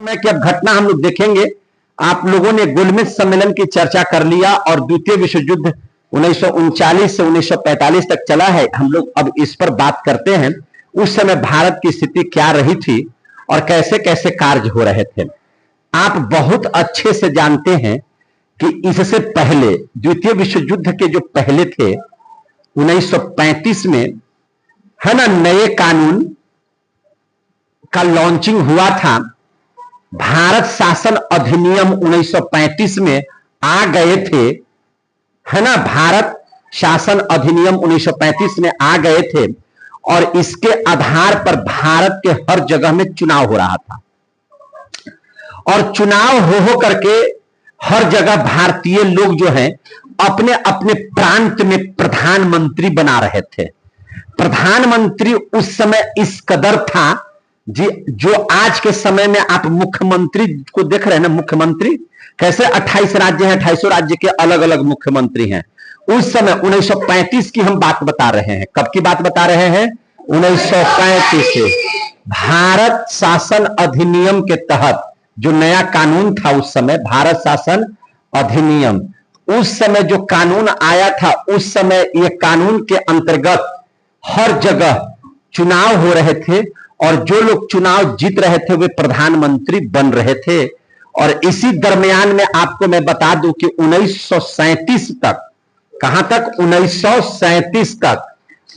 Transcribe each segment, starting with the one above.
समय की अब घटना हम लोग देखेंगे। आप लोगों ने गोलमेज सम्मेलन की चर्चा कर लिया और द्वितीय विश्व युद्ध 1939 से 1945 तक चला है। हम लोग अब इस पर बात करते हैं, उस समय भारत की स्थिति क्या रही थी और कैसे कैसे कार्य हो रहे थे। आप बहुत अच्छे से जानते हैं कि इससे पहले द्वितीय विश्व युद्ध के जो पहले थे 1935 में, है ना, नए कानून का लॉन्चिंग हुआ था। भारत शासन अधिनियम 1935 में आ गए थे, है ना, भारत शासन अधिनियम 1935 में आ गए थे और इसके आधार पर भारत के हर जगह में चुनाव हो रहा था और चुनाव हो करके हर जगह भारतीय लोग जो हैं अपने अपने प्रांत में प्रधानमंत्री बना रहे थे। प्रधानमंत्री उस समय इस कदर था जी, जो आज के समय में आप मुख्यमंत्री को देख रहे हैं ना, मुख्यमंत्री कैसे 28 राज्य हैं, 28 राज्य के अलग अलग मुख्यमंत्री हैं। उस समय 1935 की हम बात बता रहे हैं। कब की बात बता रहे हैं? 1935 से। भारत शासन अधिनियम के तहत जो नया कानून था उस समय, भारत शासन अधिनियम, उस समय जो कानून आया था, उस समय ये कानून के अंतर्गत हर जगह चुनाव हो रहे थे और जो लोग चुनाव जीत रहे थे वे प्रधानमंत्री बन रहे थे। और इसी दरमियान में आपको मैं बता दूं कि 1937 तक, कहां तक? 1937 तक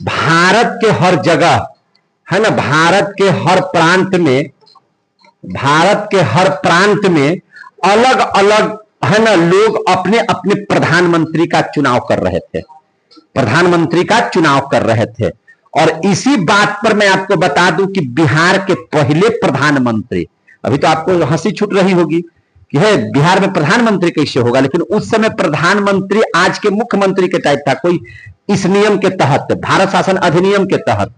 भारत के हर जगह, है ना, भारत के हर प्रांत में, भारत के हर प्रांत में अलग अलग, है ना, लोग अपने अपने प्रधानमंत्री का चुनाव कर रहे थे, प्रधानमंत्री का चुनाव कर रहे थे। और इसी बात पर मैं आपको बता दूं कि बिहार के पहले प्रधानमंत्री, अभी तो आपको हंसी छूट रही होगी कि है बिहार में प्रधानमंत्री कैसे होगा, लेकिन उस समय प्रधानमंत्री आज के मुख्यमंत्री के टाइप था, कोई इस नियम के तहत, भारत शासन अधिनियम के तहत।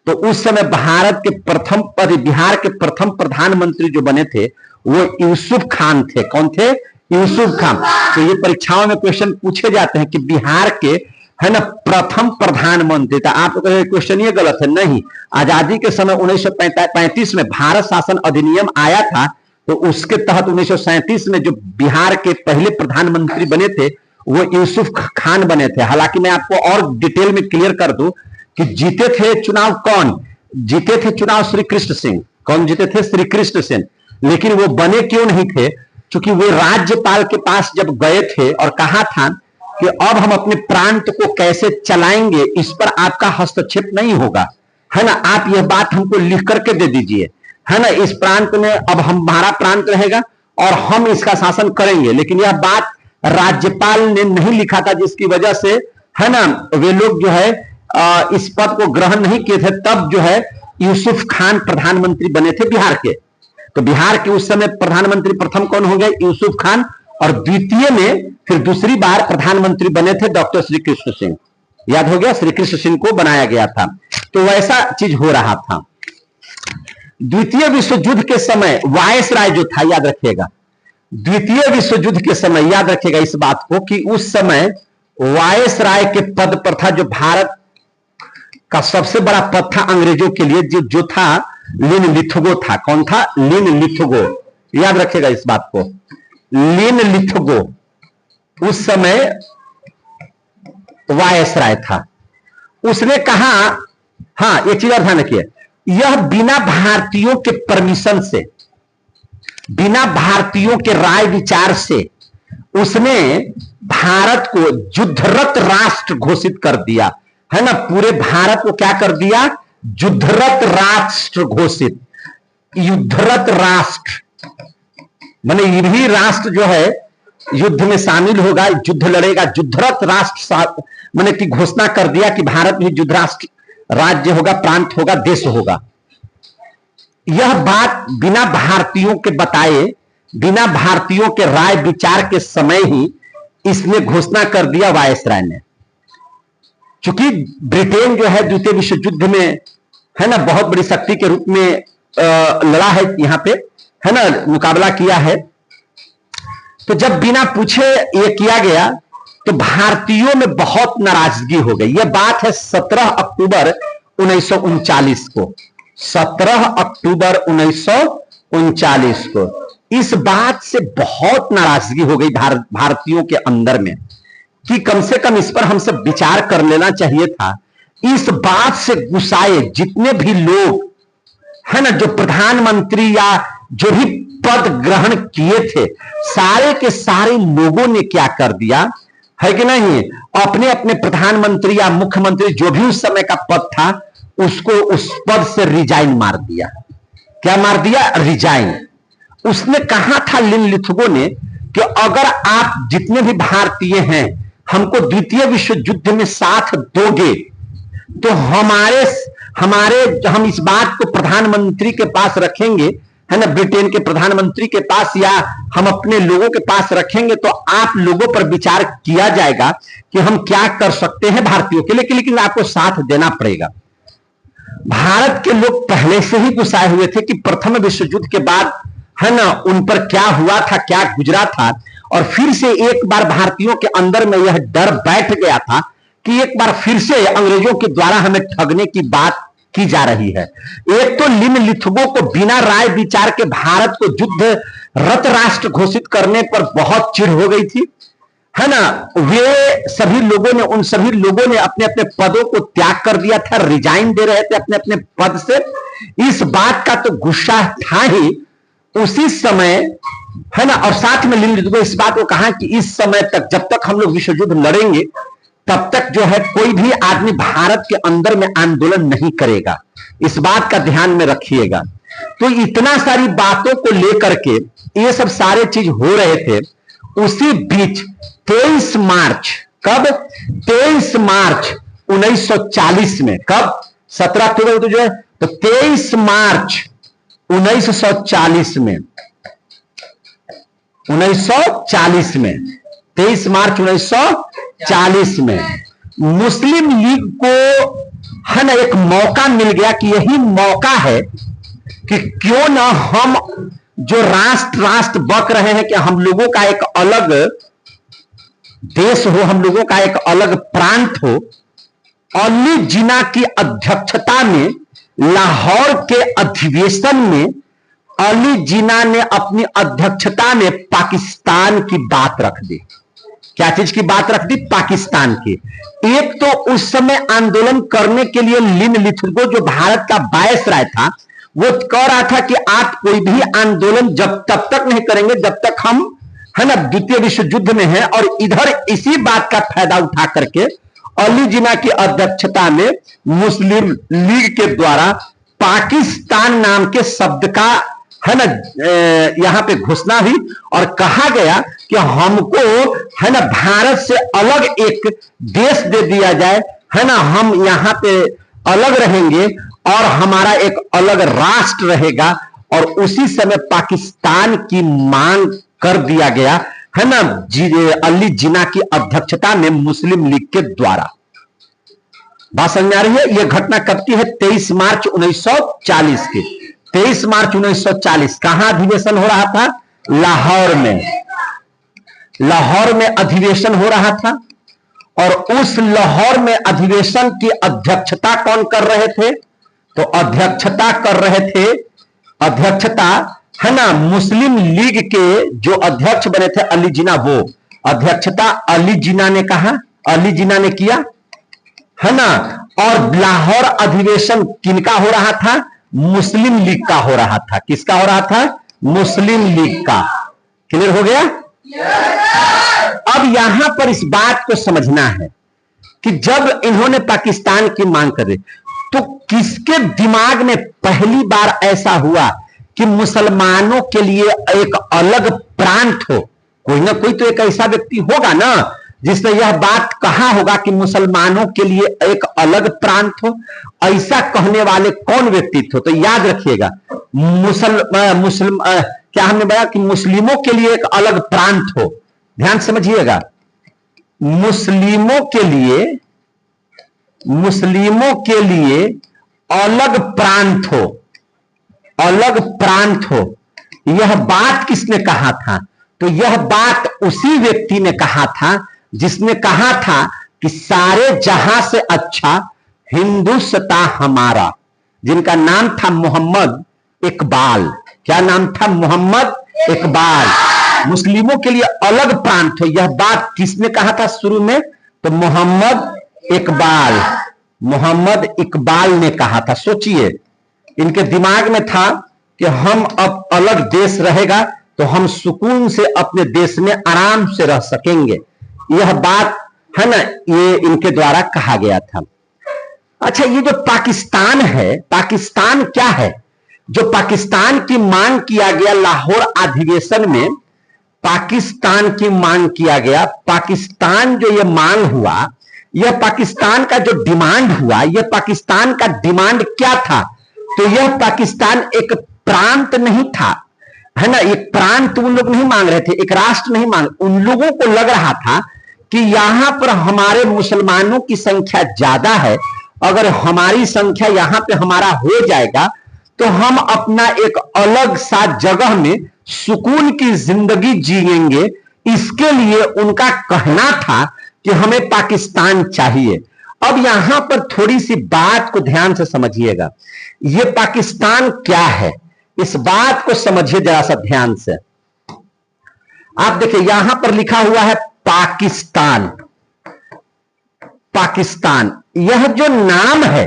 तो उस समय भारत के प्रथम बिहार के प्रथम प्रधानमंत्री जो बने थे वो यूसुफ खान थे। कौन थे? यूसुफ खान। तो ये परीक्षाओं में क्वेश्चन पूछे जाते हैं कि बिहार के, है ना, प्रथम प्रधानमंत्री था। आप क्वेश्चन ये गलत है, नहीं। आजादी के समय 1935 में भारत शासन अधिनियम आया था, तो उसके तहत 1937 में जो बिहार के पहले प्रधानमंत्री बने थे वो यूसुफ खान बने थे। हालांकि मैं आपको और डिटेल में क्लियर कर दूं कि जीते थे चुनाव, कौन जीते थे चुनाव? श्री कृष्ण सिंह। कौन जीते थे? श्री कृष्ण सिंह। लेकिन वो बने क्यों नहीं थे? क्योंकि वो राज्यपाल के पास जब गए थे और कहा था कि अब हम अपने प्रांत को कैसे चलाएंगे, इस पर आपका हस्तक्षेप नहीं होगा, है ना, आप यह बात हमको लिख करके दे दीजिए, है ना, इस प्रांत में अब हमारा प्रांत रहेगा और हम इसका शासन करेंगे। लेकिन यह बात राज्यपाल ने नहीं लिखा था, जिसकी वजह से, है ना, वे लोग जो है इस पद को ग्रहण नहीं किए थे। तब जो है यूसुफ खान प्रधानमंत्री बने थे बिहार के। तो बिहार के उस समय प्रधानमंत्री प्रथम कौन हो गए? यूसुफ खान। और द्वितीय में फिर दूसरी बार प्रधानमंत्री बने थे डॉक्टर श्री कृष्ण सिंह। याद हो गया, श्री कृष्ण सिंह को बनाया गया था। तो वैसा चीज हो रहा था। द्वितीय विश्व युद्ध के समय वायसराय जो था, याद रखिएगा, द्वितीय विश्व युद्ध के समय याद रखिएगा इस बात को कि उस समय वायसराय के पद पर था, जो भारत का सबसे बड़ा पद था अंग्रेजों के लिए, जो था लिनलिथगो था। कौन था? लिनलिथगो। याद रखिएगा इस बात को, लिनलिथगो उस समय वायसराय था। उसने कहा, हाँ एक चीज और ध्यान रखिए, यह बिना भारतीयों के परमिशन से, बिना भारतीयों के राय विचार से उसने भारत को युद्धरत राष्ट्र घोषित कर दिया, है ना, पूरे भारत को क्या कर दिया? युद्धरत राष्ट्र घोषित। युद्धरत राष्ट्र माने यही राष्ट्र जो है युद्ध में शामिल होगा, युद्ध लड़ेगा। युद्धरत राष्ट्र माने की घोषणा कर दिया कि भारत भी युद्ध राष्ट्र, राज्य होगा, प्रांत होगा, देश होगा। यह बात बिना भारतीयों के बताए, बिना भारतीयों के राय विचार के समय ही इसने घोषणा कर दिया वायसराय ने। चूंकि ब्रिटेन जो है द्वितीय विश्व युद्ध में, है ना, बहुत बड़ी शक्ति के रूप में लड़ा है यहां पे, है ना, मुकाबला किया है। तो जब बिना पूछे ये किया गया तो भारतीयों में बहुत नाराजगी हो गई। यह बात है 17 अक्टूबर 1939 को, 17 अक्टूबर 39 को। इस बात से बहुत नाराजगी हो गई भारतीयों के अंदर में कि कम से कम इस पर हम सब विचार कर लेना चाहिए था। इस बात से गुस्साए जितने भी लोग है ना, जो प्रधानमंत्री या जो भी पद ग्रहण किए थे, सारे के सारे लोगों ने क्या कर दिया है कि नहीं, अपने अपने प्रधानमंत्री या मुख्यमंत्री जो भी उस समय का पद था उसको उस पद से रिजाइन मार दिया। क्या मार दिया? रिजाइन। उसने कहा था लिन लिथगो ने कि अगर आप जितने भी भारतीय हैं हमको द्वितीय विश्व युद्ध में साथ दोगे तो हम इस बात को प्रधानमंत्री के पास रखेंगे, है ना, ब्रिटेन के प्रधानमंत्री के पास या हम अपने लोगों के पास रखेंगे, तो आप लोगों पर विचार किया जाएगा कि हम क्या कर सकते हैं भारतीयों के लिए, लेकिन आपको साथ देना पड़ेगा। भारत के लोग पहले से ही गुस्साए हुए थे कि प्रथम विश्व युद्ध के बाद, है ना, उन पर क्या हुआ था, क्या गुजरा था, और फिर से एक बार भारतीयों के अंदर में यह डर बैठ गया था कि एक बार फिर से अंग्रेजों के द्वारा हमें ठगने की बात की जा रही है। एक तो लिन लिथगो को बिना राय विचार के भारत को युद्ध रत राष्ट्र घोषित करने पर बहुत चिढ़ हो गई थी, है ना। उन सभी लोगों ने अपने अपने पदों को त्याग कर दिया था, रिजाइन दे रहे थे अपने अपने पद से। इस बात का तो गुस्सा था ही उसी समय, है ना। और साथ में लिन लिथगो इस बात को कहा कि इस समय तक, जब तक हम लोग विश्व युद्ध लड़ेंगे तब तक जो है कोई भी आदमी भारत के अंदर में आंदोलन नहीं करेगा, इस बात का ध्यान में रखिएगा। तो इतना सारी बातों को लेकर के ये सब सारे चीज हो रहे थे। उसी बीच 23 मार्च, कब? 23 मार्च 1940 में, कब? 17 अक्टूबर तो जो है, तो 23 मार्च 1940 में, 1940 में, 23 मार्च 1940 में मुस्लिम लीग को, है ना, एक मौका मिल गया कि यही मौका है कि क्यों ना हम जो राष्ट्र बक रहे हैं कि हम लोगों का एक अलग देश हो, हम लोगों का एक अलग प्रांत हो। अली जिन्ना की अध्यक्षता में लाहौर के अधिवेशन में अली जिन्ना ने अपनी अध्यक्षता में पाकिस्तान की बात रख दी। क्या चीज की बात रख दी? पाकिस्तान की। एक तो उस समय आंदोलन करने के लिए लिन लिथगो जो भारत का वायसराय था, वो कह रहा था कि आप कोई भी आंदोलन तब तक नहीं करेंगे जब तक हम, है ना, द्वितीय विश्व युद्ध में हैं। और इधर इसी बात का फायदा उठा करके अली जिन्ना की अध्यक्षता में मुस्लिम लीग के द्वारा पाकिस्तान नाम के शब्द का, है ना, यहां पे घोषणा हुई और कहा गया कि हमको, है ना, भारत से अलग एक देश दे दिया जाए, है ना, हम यहां पे अलग रहेंगे और हमारा एक अलग राष्ट्र रहेगा। और उसी समय पाकिस्तान की मांग कर दिया गया, है ना, अली जिन्ना की अध्यक्षता में मुस्लिम लीग के द्वारा। बात समझ आ रही है? यह घटना कब की है? 23 मार्च 1940 की। 23 मार्च 1940 कहां अधिवेशन हो रहा था? लाहौर में। लाहौर में अधिवेशन हो रहा था और उस लाहौर में अधिवेशन की अध्यक्षता कौन कर रहे थे? तो अध्यक्षता कर रहे थे, अध्यक्षता, है ना, मुस्लिम लीग के जो अध्यक्ष बने थे अली जिन्ना, वो अध्यक्षता अली जिन्ना ने कहा, अली जिन्ना ने किया, है ना। और लाहौर अधिवेशन किनका हो रहा था? मुस्लिम लीग का हो रहा था। किसका हो रहा था? मुस्लिम लीग का। क्लियर हो गया? अब यहां पर इस बात को समझना है कि जब इन्होंने पाकिस्तान की मांग कर दी तो किसके दिमाग में पहली बार ऐसा हुआ कि मुसलमानों के लिए एक अलग प्रांत हो? कोई ना कोई तो एक ऐसा व्यक्ति होगा ना जिसने यह बात कहा होगा कि मुसलमानों के लिए एक अलग प्रांत हो। ऐसा कहने वाले कौन व्यक्ति थे? तो याद रखिएगा, क्या हमने बताया कि मुस्लिमों के लिए एक अलग प्रांत हो। ध्यान समझिएगा, मुस्लिमों के लिए अलग प्रांत हो, अलग प्रांत हो। यह बात किसने कहा था? तो यह बात उसी व्यक्ति ने कहा था जिसने कहा था कि सारे जहां से अच्छा हिंदुस्तान हमारा, जिनका नाम था मोहम्मद इकबाल। क्या नाम था? मोहम्मद इकबाल। मुस्लिमों के लिए अलग प्रांत हो, यह बात किसने कहा था शुरू में? तो मोहम्मद इकबाल, मोहम्मद इकबाल ने कहा था। सोचिए, इनके दिमाग में था कि हम अब अलग देश रहेगा तो हम सुकून से अपने देश में आराम से रह सकेंगे, यह बात है ना, ये इनके द्वारा कहा गया था। अच्छा, ये जो पाकिस्तान है, पाकिस्तान क्या है? जो पाकिस्तान की मांग किया गया लाहौर अधिवेशन में, पाकिस्तान की मांग किया गया, पाकिस्तान जो ये मांग हुआ, यह पाकिस्तान का जो डिमांड हुआ, यह पाकिस्तान का डिमांड क्या था? तो यह पाकिस्तान एक प्रांत नहीं था, है ना, एक प्रांत उन लोग नहीं मांग रहे थे, एक राष्ट्र नहीं मांग, उन लोगों को लग रहा था कि यहां पर हमारे मुसलमानों की संख्या ज्यादा है, अगर हमारी संख्या यहां पे हमारा हो जाएगा तो हम अपना एक अलग सा जगह में सुकून की जिंदगी जिएंगे। इसके लिए उनका कहना था कि हमें पाकिस्तान चाहिए। अब यहां पर थोड़ी सी बात को ध्यान से समझिएगा, यह पाकिस्तान क्या है, इस बात को समझिए जरा सा ध्यान से। आप देखिए, यहां पर लिखा हुआ है पाकिस्तान, पाकिस्तान। यह जो नाम है,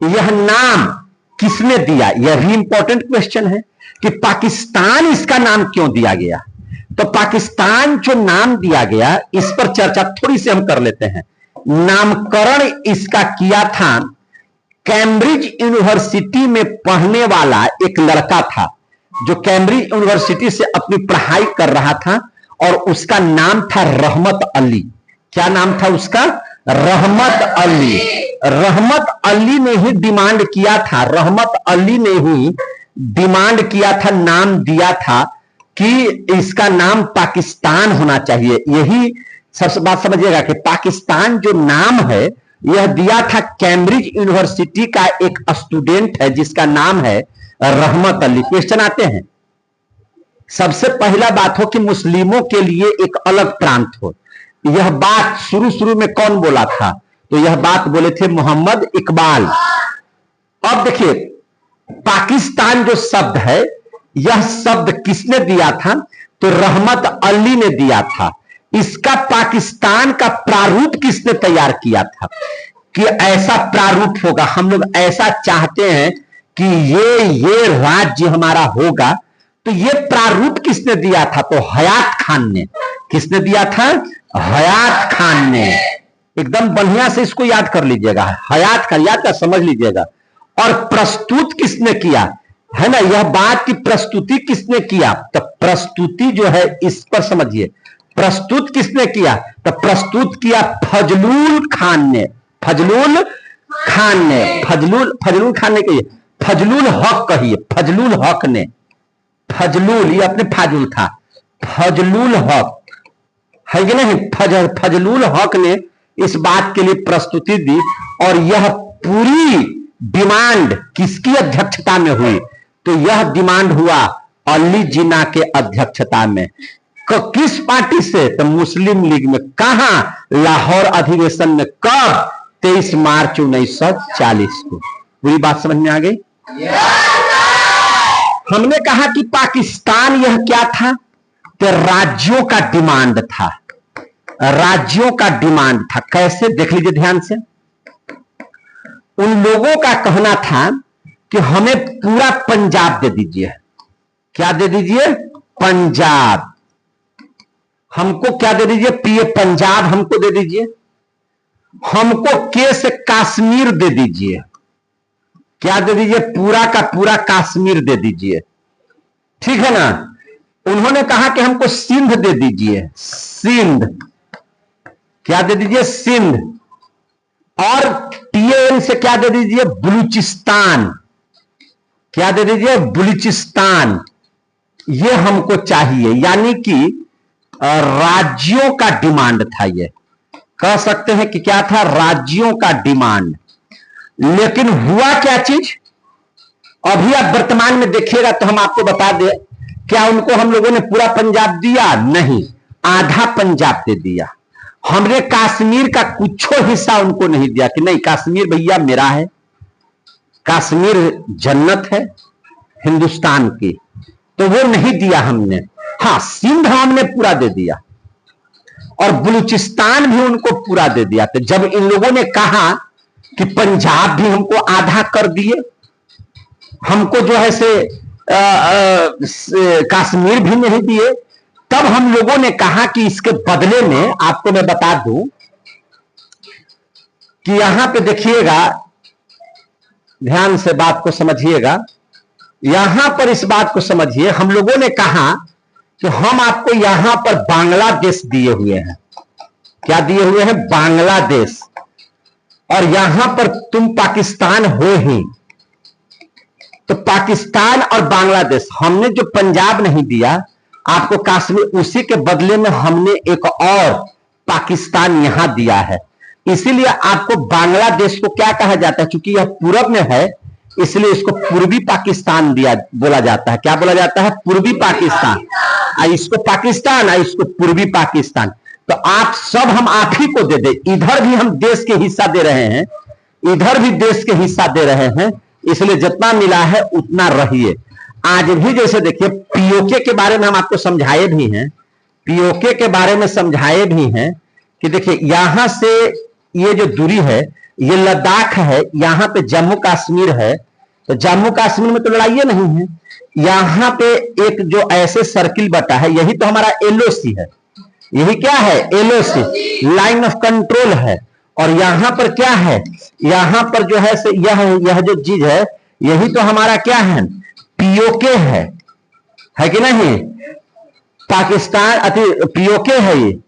यह नाम किसने दिया? यह भी इंपॉर्टेंट क्वेश्चन है कि पाकिस्तान इसका नाम क्यों दिया गया। तो पाकिस्तान जो नाम दिया गया, इस पर चर्चा थोड़ी सी हम कर लेते हैं। नामकरण इसका किया था, कैम्ब्रिज यूनिवर्सिटी में पढ़ने वाला एक लड़का था जो कैम्ब्रिज यूनिवर्सिटी से अपनी पढ़ाई कर रहा था, और उसका नाम था रहमत अली। क्या नाम था उसका? रहमत अली। रहमत अली ने ही डिमांड किया था, रहमत अली ने ही डिमांड किया था, नाम दिया था कि इसका नाम पाकिस्तान होना चाहिए। यही सबसे बात समझिएगा कि पाकिस्तान जो नाम है, यह दिया था कैम्ब्रिज यूनिवर्सिटी का एक स्टूडेंट है जिसका नाम है रहमत अली। क्वेश्चन आते हैं, सबसे पहला बात हो कि मुस्लिमों के लिए एक अलग प्रांत हो, यह बात शुरू में कौन बोला था? तो यह बात बोले थे मोहम्मद इकबाल। अब देखिए, पाकिस्तान जो शब्द है, यह शब्द किसने दिया था? तो रहमत अली ने दिया था। इसका पाकिस्तान का प्रारूप किसने तैयार किया था कि ऐसा प्रारूप होगा, हम लोग ऐसा चाहते हैं कि ये राज्य हमारा होगा? तो ये प्रारूप किसने दिया था? तो हयात खान ने। किसने दिया था? हयात खान ने। एकदम बढ़िया से इसको याद कर लीजिएगा, हयात खान, याद कर समझ लीजिएगा। और प्रस्तुत किसने किया, है ना, यह बात की प्रस्तुति किसने किया? तो प्रस्तुति जो है, इस पर समझिए, प्रस्तुत किसने किया? तो प्रस्तुत किया फजलुल खान ने। फजलुल खान ने, फजलुल खान ने कहिए, फजलुल हक कहिए, फजलुल हक ने। फजलुल, ये अपने फाजुल था, फजलुल हक है कि नहीं? फजलुल हक ने इस बात के लिए प्रस्तुति दी, और यह पूरी डिमांड किसकी अध्यक्षता में हुई? तो यह डिमांड हुआ अली जिन्ना के अध्यक्षता में। किस पार्टी से? तो मुस्लिम लीग में। कहां? लाहौर अधिवेशन में। कब? 23 मार्च 1940 को। पूरी बात समझ में आ गई? हमने कहा कि पाकिस्तान यह क्या था? तो राज्यों का डिमांड था, राज्यों का डिमांड था। कैसे? देख लीजिए ध्यान से। उन लोगों का कहना था कि हमें पूरा पंजाब दे दीजिए। क्या दे दीजिए? पंजाब। हमको क्या दे दीजिए? पंजाब हमको दे दीजिए। हमको के से कश्मीर दे दीजिए। क्या दे दीजिए? पूरा का पूरा कश्मीर दे दीजिए। ठीक है ना? उन्होंने कहा कि हमको सिंध दे दीजिए, सिंध। क्या दे दीजिए? सिंध। और टीएन से क्या दे दीजिए? बलूचिस्तान। क्या दे दीजिए? बलूचिस्तान। ये हमको चाहिए, यानी कि राज्यों का डिमांड था। ये कह सकते हैं कि क्या था? राज्यों का डिमांड। लेकिन हुआ क्या चीज? अभी आप वर्तमान में देखिएगा तो हम आपको बता दें, क्या उनको हम लोगों ने पूरा पंजाब दिया? नहीं, आधा पंजाब दे दिया। हमने कश्मीर का कुछ हिस्सा उनको नहीं दिया कि नहीं, कश्मीर भैया मेरा है, कश्मीर जन्नत है हिंदुस्तान की, तो वो नहीं दिया हमने। हाँ, सिंध हमने पूरा दे दिया और बलूचिस्तान भी उनको पूरा दे दिया। तो जब इन लोगों ने कहा कि पंजाब भी हमको आधा कर दिए, हमको जो है से कश्मीर भी नहीं दिए, तब हम लोगों ने कहा कि इसके बदले में आपको मैं बता दूं कि यहां पे देखिएगा, ध्यान से बात को समझिएगा, यहां पर इस बात को समझिए। हम लोगों ने कहा कि हम आपको यहां पर बांग्लादेश दिए हुए हैं। क्या दिए हुए हैं? बांग्लादेश। और यहां पर तुम पाकिस्तान हो ही, तो पाकिस्तान और बांग्लादेश, हमने जो पंजाब नहीं दिया आपको कश्मीर, उसी के बदले में हमने एक और पाकिस्तान यहां दिया है। इसीलिए आपको बांग्लादेश को क्या कहा जाता है? क्योंकि यह पूरब में है, इसलिए इसको पूर्वी पाकिस्तान दिया बोला जाता है। क्या बोला जाता है? पूर्वी पाकिस्तान। इसको पाकिस्तान, इसको पूर्वी पाकिस्तान। तो आप सब हम आप ही को दे दे। इधर भी हम देश के हिस्सा दे रहे हैं, इधर भी देश के हिस्सा दे रहे हैं, इसलिए जितना मिला है उतना रहिए। आज भी जैसे देखिए, पीओके के बारे में हम आपको समझाए भी हैं, पीओके के बारे में समझाए भी हैं कि देखिए यहां से ये जो दूरी है, ये लद्दाख है, यहां पे जम्मू कश्मीर है। तो जम्मू कश्मीर में तो लड़ाई नहीं है। यहां पे एक जो ऐसे सर्किल बटा है, यही तो हमारा एलओसी है। यही क्या है? एलओसी, लाइन ऑफ कंट्रोल है। और यहां पर क्या है? यहां पर जो है से यह जो चीज है, यही तो हमारा क्या है? पीओके है कि नहीं? पाकिस्तान अति पीओके है, ये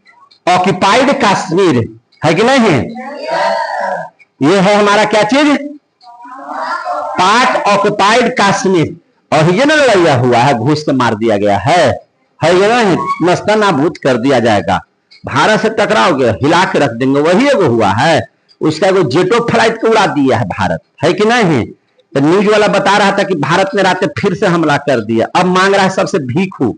ऑक्युपाइड कश्मीर है कि नहीं? ये है हमारा क्या चीज? पाक ऑक्युपाइड कश्मीर। और ये ना लड़ाइया हुआ है, घूस से मार दिया गया है ये नहीं? नस्ता नाबूद कर दिया जाएगा। भारत से टकराओगे, हिला के रख देंगे। वही एगो हुआ है, उसका एगो जेटो फ्लाइट को उड़ा दिया है भारत, है कि नहीं? तो न्यूज वाला बता रहा था कि भारत ने रात फिर से हमला कर दिया। अब मांग रहा है सबसे भीखू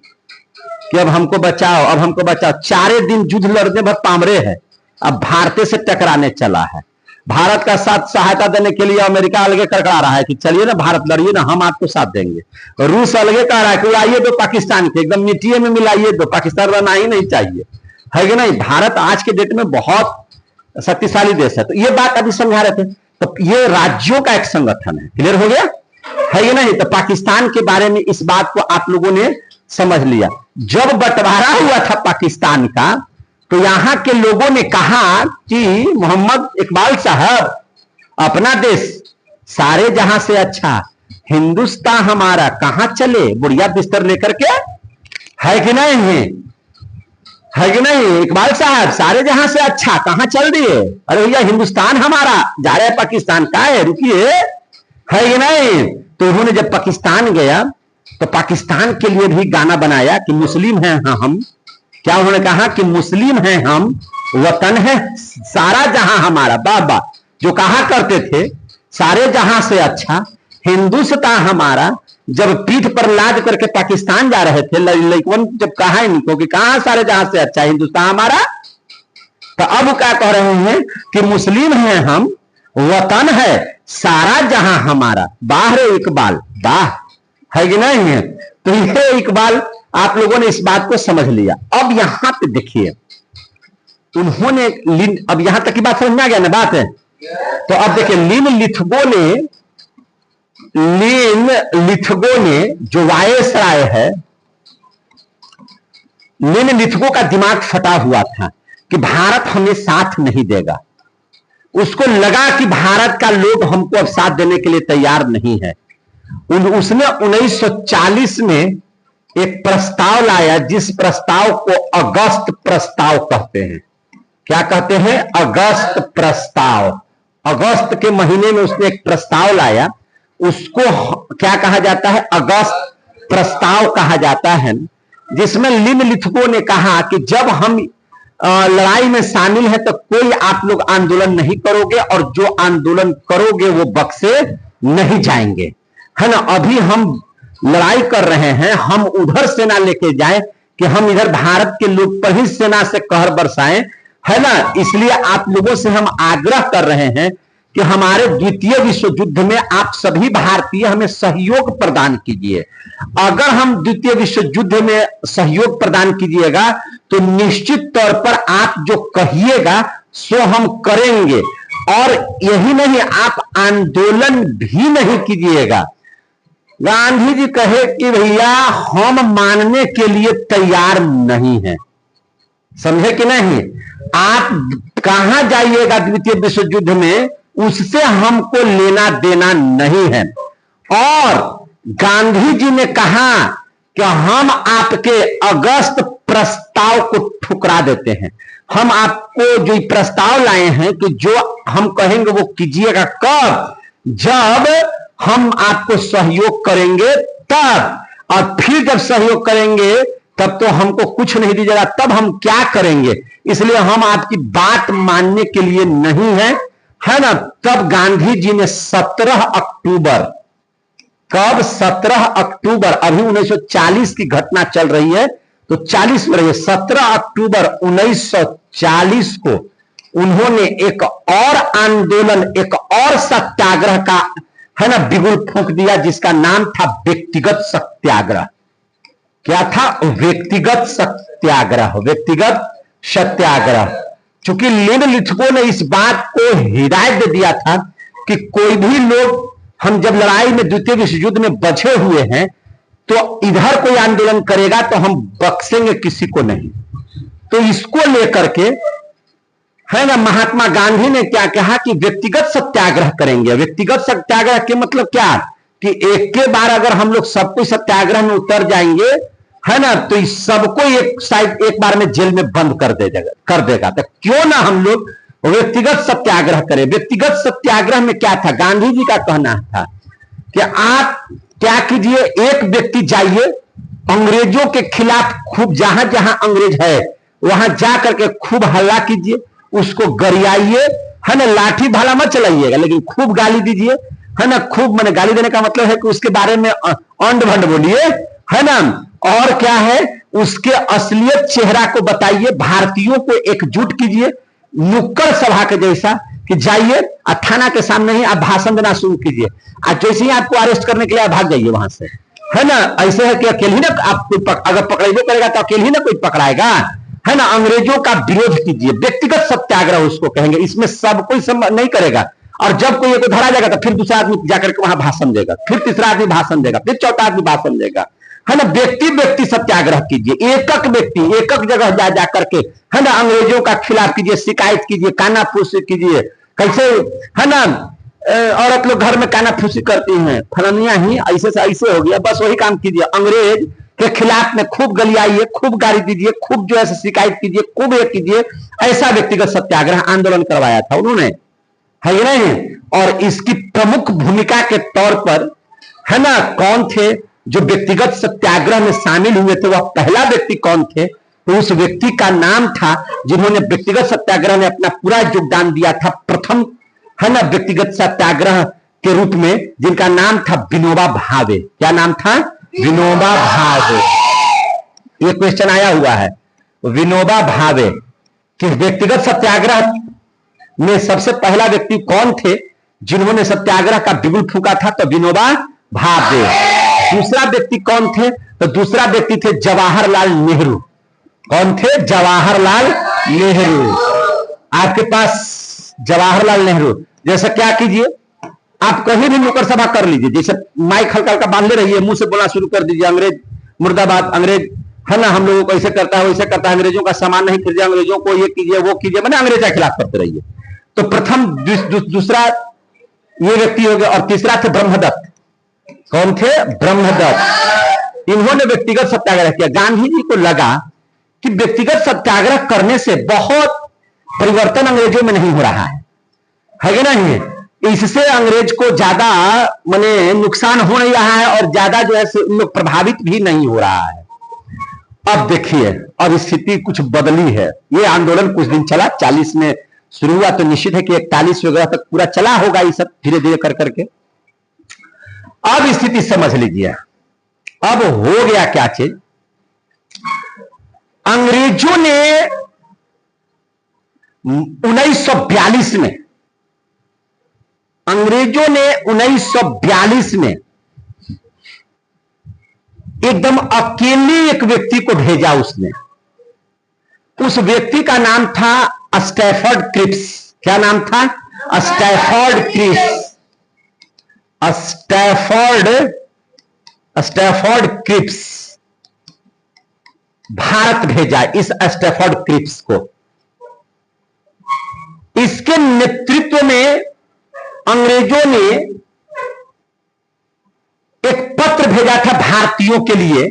कि अब हमको बचाओ, अब हमको बचाओ। 4 दिन युद्ध लड़ने भर पामरे है, अब भारत से टकराने चला है। भारत का साथ सहायता देने के लिए अमेरिका अलगे कड़कड़ा रहा है कि चलिए ना भारत लड़िए ना, हम आपको साथ देंगे। रूस अलगे कह रहा है कि उड़ाइए दो पाकिस्तान के, एकदम मिट्टी में मिलाइए दो, पाकिस्तान रहना ही नहीं चाहिए, है कि नहीं? भारत आज के डेट में बहुत शक्तिशाली देश है। तो ये बात अभी समझा रहे थे। तो ये राज्यों का एक संगठन है, क्लियर हो गया, है कि नहीं? तो पाकिस्तान के बारे में इस बात को आप लोगों ने समझ लिया। जब बंटवारा हुआ था पाकिस्तान का, तो यहां के लोगों ने कहा कि मोहम्मद इकबाल साहब, अपना देश सारे जहां से अच्छा, हिंदुस्तान हमारा, कहां चले बुढ़िया बिस्तर लेकर के, है कि नहीं? है कि नहीं इकबाल साहब? सारे जहां से अच्छा कहां चल दिए? अरे भैया हिंदुस्तान हमारा, जा रहे पाकिस्तान का है, रुकिए, है कि नहीं? तो उन्होंने जब पाकिस्तान गया तो पाकिस्तान के लिए भी गाना बनाया कि मुस्लिम हैं हम। क्या उन्होंने कहा कि मुस्लिम हैं हम, वतन है सारा जहां हमारा। बाबा जो कहा करते थे सारे जहां से अच्छा हिंदुस्तान हमारा, जब पीठ पर लाद करके पाकिस्तान जा रहे थे लइकवन, जब कहा इनको कि कहां सारे जहां से अच्छा हिंदुस्तान हमारा, तो अब क्या कह रहे हैं कि मुस्लिम हैं हम, वतन है सारा जहां हमारा। बाहर इकबाल, वाह, है कि नहीं? तो ये इकबाल आप लोगों ने इस बात को समझ लिया। अब यहां पे देखिए, उन्होंने अब यहां तक की बात समझ में आ गया ना बात है? तो अब देखिए, लिथगो ने जो वायसराय है, लिथगो का दिमाग फटा हुआ था कि भारत हमें साथ नहीं देगा। उसको लगा कि भारत का लोग हमको अब साथ देने के लिए तैयार नहीं है। उसने 1940 में एक प्रस्ताव लाया, जिस प्रस्ताव को अगस्त प्रस्ताव कहते हैं। क्या कहते हैं? अगस्त प्रस्ताव। अगस्त के महीने में उसने एक प्रस्ताव लाया, उसको क्या कहा जाता है? अगस्त प्रस्ताव कहा जाता है, जिसमें लिथगो ने कहा कि जब हम लड़ाई में शामिल है तो कोई आप लोग आंदोलन नहीं करोगे, और जो आंदोलन करोगे वो बक्से नहीं जाएंगे, है ना? अभी हम लड़ाई कर रहे हैं, हम उधर सेना लेके जाएं कि हम इधर भारत के लोग पर ही सेना से कहर बरसाएं, है ना? इसलिए आप लोगों से हम आग्रह कर रहे हैं कि हमारे द्वितीय विश्व युद्ध में आप सभी भारतीय हमें सहयोग प्रदान कीजिए। अगर हम द्वितीय विश्व युद्ध में सहयोग प्रदान कीजिएगा तो निश्चित तौर पर आप जो कहिएगा सो हम करेंगे, और यही नहीं, आप आंदोलन भी नहीं कीजिएगा। गांधी जी कहे कि भैया हम मानने के लिए तैयार नहीं हैं, समझे कि नहीं? आप कहां जाइएगा द्वितीय विश्व युद्ध में, उससे हमको लेना देना नहीं है। और गांधी जी ने कहा कि हम आपके अगस्त प्रस्ताव को ठुकरा देते हैं। हम आपको जो प्रस्ताव लाए हैं कि जो हम कहेंगे वो कीजिएगा, कब? जब हम आपको सहयोग करेंगे तब, और फिर जब सहयोग करेंगे तब तो हमको कुछ नहीं दीजिएगा, तब हम क्या करेंगे? इसलिए हम आपकी बात मानने के लिए नहीं है, है ना? तब गांधी जी ने 17 अक्टूबर, कब? 17 अक्टूबर, अभी 1940 की घटना चल रही है तो 40 में रही है, 17 अक्टूबर 1940 को उन्होंने एक और आंदोलन, एक और सत्याग्रह का, है ना, बिगुल फूंक दिया, जिसका नाम था व्यक्तिगत सत्याग्रह। क्या था? व्यक्तिगत सत्याग्रह, व्यक्तिगत सत्याग्रह। चूंकि निम्नलिखितों ने इस बात को हिदायत दे दिया था कि कोई भी लोग, हम जब लड़ाई में द्वितीय विश्व युद्ध में बचे हुए हैं तो इधर कोई आंदोलन करेगा तो हम बख्शेंगे किसी को नहीं। तो इसको लेकर के, है ना, महात्मा गांधी ने क्या कहा कि व्यक्तिगत सत्याग्रह करेंगे। व्यक्तिगत सत्याग्रह के मतलब क्या? कि एक के बार अगर हम लोग सबको सत्याग्रह में उतर जाएंगे, है ना, तो इस सबको एक साइड एक बार में जेल में बंद कर देगा। तो क्यों ना हम लोग व्यक्तिगत सत्याग्रह करें। व्यक्तिगत सत्याग्रह में क्या था? गांधी जी का कहना था कि आप क्या कीजिए, एक व्यक्ति जाइए अंग्रेजों के खिलाफ, खूब जहां जहां अंग्रेज है वहां जाकर के खूब हल्ला कीजिए, उसको गरियाइए, है ना, लाठी भाला मत चलाइएगा लेकिन खूब गाली दीजिए, है ना। खूब, मैंने गाली देने का मतलब है कि उसके बारे में अंड भंड बोलिए, है ना। और क्या है, उसके असलियत चेहरा को बताइए, भारतीयों को एकजुट कीजिए, नुक्कड़ सभा के जैसा कि जाइए और थाना के सामने ही आप भाषण देना शुरू कीजिए, और जैसे ही आपको अरेस्ट करने के लिए आप भाग जाइए वहां से, है ना। ऐसे है कि अकेले ही ना आप अगर पकड़ेबो करेगा तो अकेले ही ना कोई पकड़ाएगा, है ना। अंग्रेजों का विरोध कीजिए, व्यक्तिगत सत्याग्रह उसको कहेंगे। इसमें सब कोई नहीं करेगा, और जब कोई एक धरा जाएगा तो फिर दूसरा आदमी जाकर के वहां भाषण देगा, फिर तीसरा आदमी भाषण देगा, फिर चौथा आदमी भाषण देगा, है ना। व्यक्ति सत्याग्रह कीजिए, एकक व्यक्ति एकक जगह जा करके, है ना, अंग्रेजों का खिलाफ कीजिए, शिकायत कीजिए, कानाफूसी कीजिए। कैसे, है ना, औरत लोग घर में कानाफूसी करती हैं, फलानिया ही ऐसे से ऐसे हो गया, बस वही काम कीजिए। अंग्रेज के खिलाफ में खूब गलियाइए, खूब गाली दीजिए, खूब जो है शिकायत कीजिए, खूब ये कीजिए। ऐसा व्यक्तिगत सत्याग्रह आंदोलन करवाया था उन्होंने, है कि नहीं। और इसकी प्रमुख भूमिका के तौर पर, है ना, कौन थे जो व्यक्तिगत सत्याग्रह में शामिल हुए थे? वह पहला व्यक्ति कौन थे? तो उस व्यक्ति का नाम था, जिन्होंने व्यक्तिगत सत्याग्रह में अपना पूरा योगदान दिया था, प्रथम, है ना, व्यक्तिगत सत्याग्रह के रूप में, जिनका नाम था विनोबा भावे। क्या नाम था? विनोबा भावे। ये क्वेश्चन आया हुआ है, विनोबा भावे कि व्यक्तिगत सत्याग्रह में सबसे पहला व्यक्ति कौन थे जिन्होंने सत्याग्रह का बिगुल फूंका था? तो विनोबा भावे। दूसरा व्यक्ति कौन थे? तो दूसरा व्यक्ति थे जवाहरलाल नेहरू। कौन थे? जवाहरलाल नेहरू। आपके पास जवाहरलाल नेहरू जैसा, क्या कीजिए, आप कहीं भी नुक्कड़ सभा कर लीजिए, जैसे माइक हल्का हल्का बांध ले रहिए, मुंह से बोलना शुरू कर दीजिए, अंग्रेज मुर्दाबाद, अंग्रेज, है ना, हम लोगों को ऐसे करता है वैसे करता है, अंग्रेजों का सामान नहीं खरीदिए, अंग्रेजों को ये कीजिए वो कीजिए, मैंने अंग्रेज के खिलाफ करते रहिए। तो प्रथम दूसरा ये व्यक्ति हो गया, और तीसरा थे ब्रह्मदत्त। कौन थे? ब्रह्मदत्त। इन्होंने व्यक्तिगत सत्याग्रह किया। गांधी जी को लगा कि व्यक्तिगत सत्याग्रह करने से बहुत परिवर्तन अंग्रेजों में नहीं हो रहा है कि नहीं। इससे अंग्रेज को ज्यादा माने नुकसान हो नहीं रहा है, और ज्यादा जो है लोग प्रभावित भी नहीं हो रहा है। अब देखिए, अब स्थिति कुछ बदली है। ये आंदोलन कुछ दिन चला, 40 में शुरू हुआ, तो निश्चित है कि 41 वगैरह तक पूरा चला होगा ये सब, धीरे धीरे कर करके। अब स्थिति समझ लीजिए, अब हो गया क्या चीज, अंग्रेजों ने 1942 में अंग्रेजों ने 1942 में एकदम अकेले एक व्यक्ति को भेजा। उसने, उस व्यक्ति का नाम था स्टैफर्ड क्रिप्स। क्या नाम था? Stafford Cripps. Stafford Cripps Bharat भेजा इस स्टैफर्ड क्रिप्स को। इसके नेतृत्व में अंग्रेजों ने एक पत्र भेजा था भारतीयों के लिए।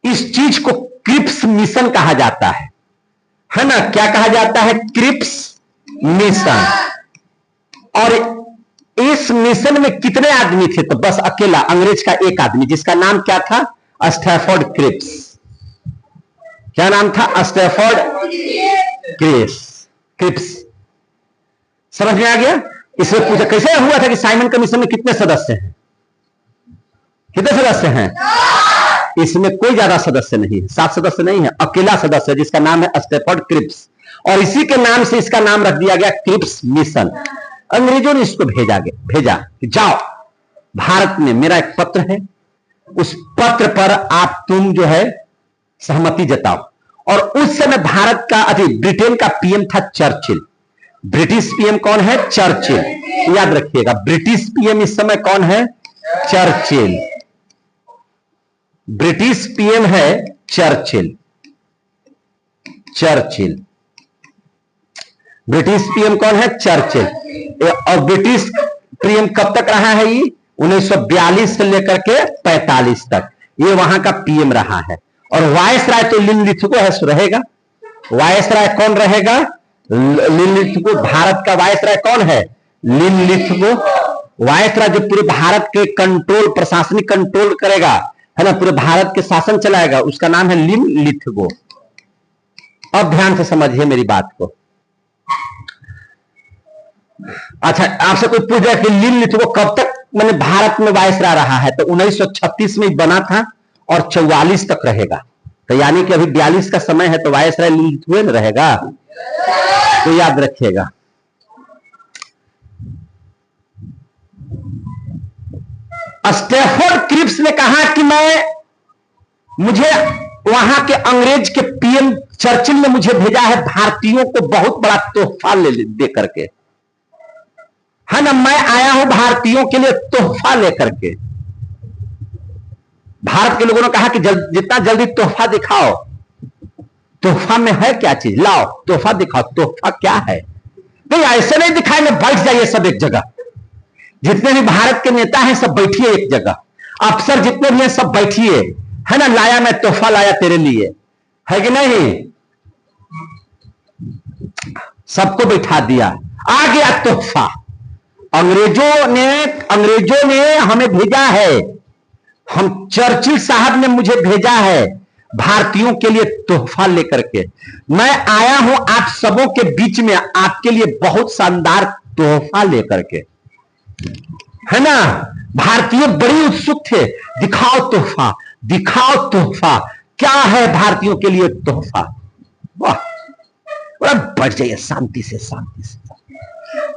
इस चीज को क्रिप्स मिशन कहा जाता है ना? क्या कहा जाता है? Cripps mission. और इस मिशन में कितने आदमी थे? तो बस अकेला अंग्रेज का एक आदमी, जिसका नाम क्या था? Stafford Cripps. क्या नाम था? Stafford Cripps. समझ में आ गया? इसमें पूछा कैसे हुआ था कि साइमन कमीशन में कितने सदस्य हैं? कितने सदस्य हैं? इसमें कोई ज्यादा सदस्य नहीं है, 7 सदस्य नहीं है, अकेला सदस्य जिसका नाम है स्टैफर्ड क्रिप्स। और इसी के नाम से इसका नाम रख दिया गया क्रिप्स मिशन। अंग्रेजों ने इसको भेजा कि जाओ, भारत में मेरा एक पत्र है, उस पत्र पर आप तुम जो है सहमति जताओ। और उस समय भारत का ब्रिटेन का पीएम था चर्चिल। ब्रिटिश पीएम कौन है? चर्चिल। याद रखिएगा, ब्रिटिश पीएम इस समय कौन है? चर्चिल। ब्रिटिश पीएम है चर्चिल। ब्रिटिश पीएम कौन है? चर्चिल। और ब्रिटिश पीएम कब तक रहा है? ये 1942 से लेकर के 45 तक ये वहां का पीएम रहा है। और वायसराय तो लिनलिथगो है, रहेगा। वायसराय कौन रहेगा? लिनलिथगो। भारत का वायसराय कौन है? लिनलिथगो। वायसराय जो पूरे भारत के कंट्रोल, प्रशासनिक कंट्रोल करेगा, है ना, पूरे भारत के शासन चलाएगा, उसका नाम है लिनलिथगो। अब ध्यान से समझिए मेरी बात को। अच्छा, आपसे कोई पूछ रहा है कि लिनलिथगो कब तक मैंने भारत में वायसराय रहा है? तो 1936 में बना था और 44 तक रहेगा। तो यानी कि अभी 42 का समय है, तो वायसराय लिनलिथगो में रहेगा। तो याद रखिएगा। स्टैफर्ड क्रिप्स ने कहा कि मुझे वहां के अंग्रेज के पीएम चर्चिल ने मुझे भेजा है भारतीयों को बहुत बड़ा तोहफा दे करके, है ना। मैं आया हूं भारतीयों के लिए तोहफा लेकर के। भारत के लोगों ने कहा कि जितना जल्दी तोहफा दिखाओ। तोहफा में है क्या चीज? लाओ तोहफा दिखाओ। तोहफा क्या है? नहीं, ऐसे नहीं दिखाएंगे, बैठ जाइए सब एक जगह। जितने भी भारत के नेता हैं सब बैठिए एक जगह। अफसर जितने भी हैं सब बैठिए, है ना। लाया, मैं तोहफा लाया तेरे लिए, है कि नहीं? सबको बैठा दिया, आ गया तोहफा। अंग्रेजों ने हमें भेजा है, हम चर्चिल साहब ने मुझे भेजा है भारतीयों के लिए तोहफा लेकर के। मैं आया हूं आप सबों के बीच में आपके लिए बहुत शानदार तोहफा लेकर के, है ना। भारतीय बड़ी उत्सुक थे, दिखाओ तोहफा, दिखाओ तोहफा। क्या है भारतीयों के लिए तोहफा? वाह, बड़ा बढ़ जाइए शांति से, शांति से।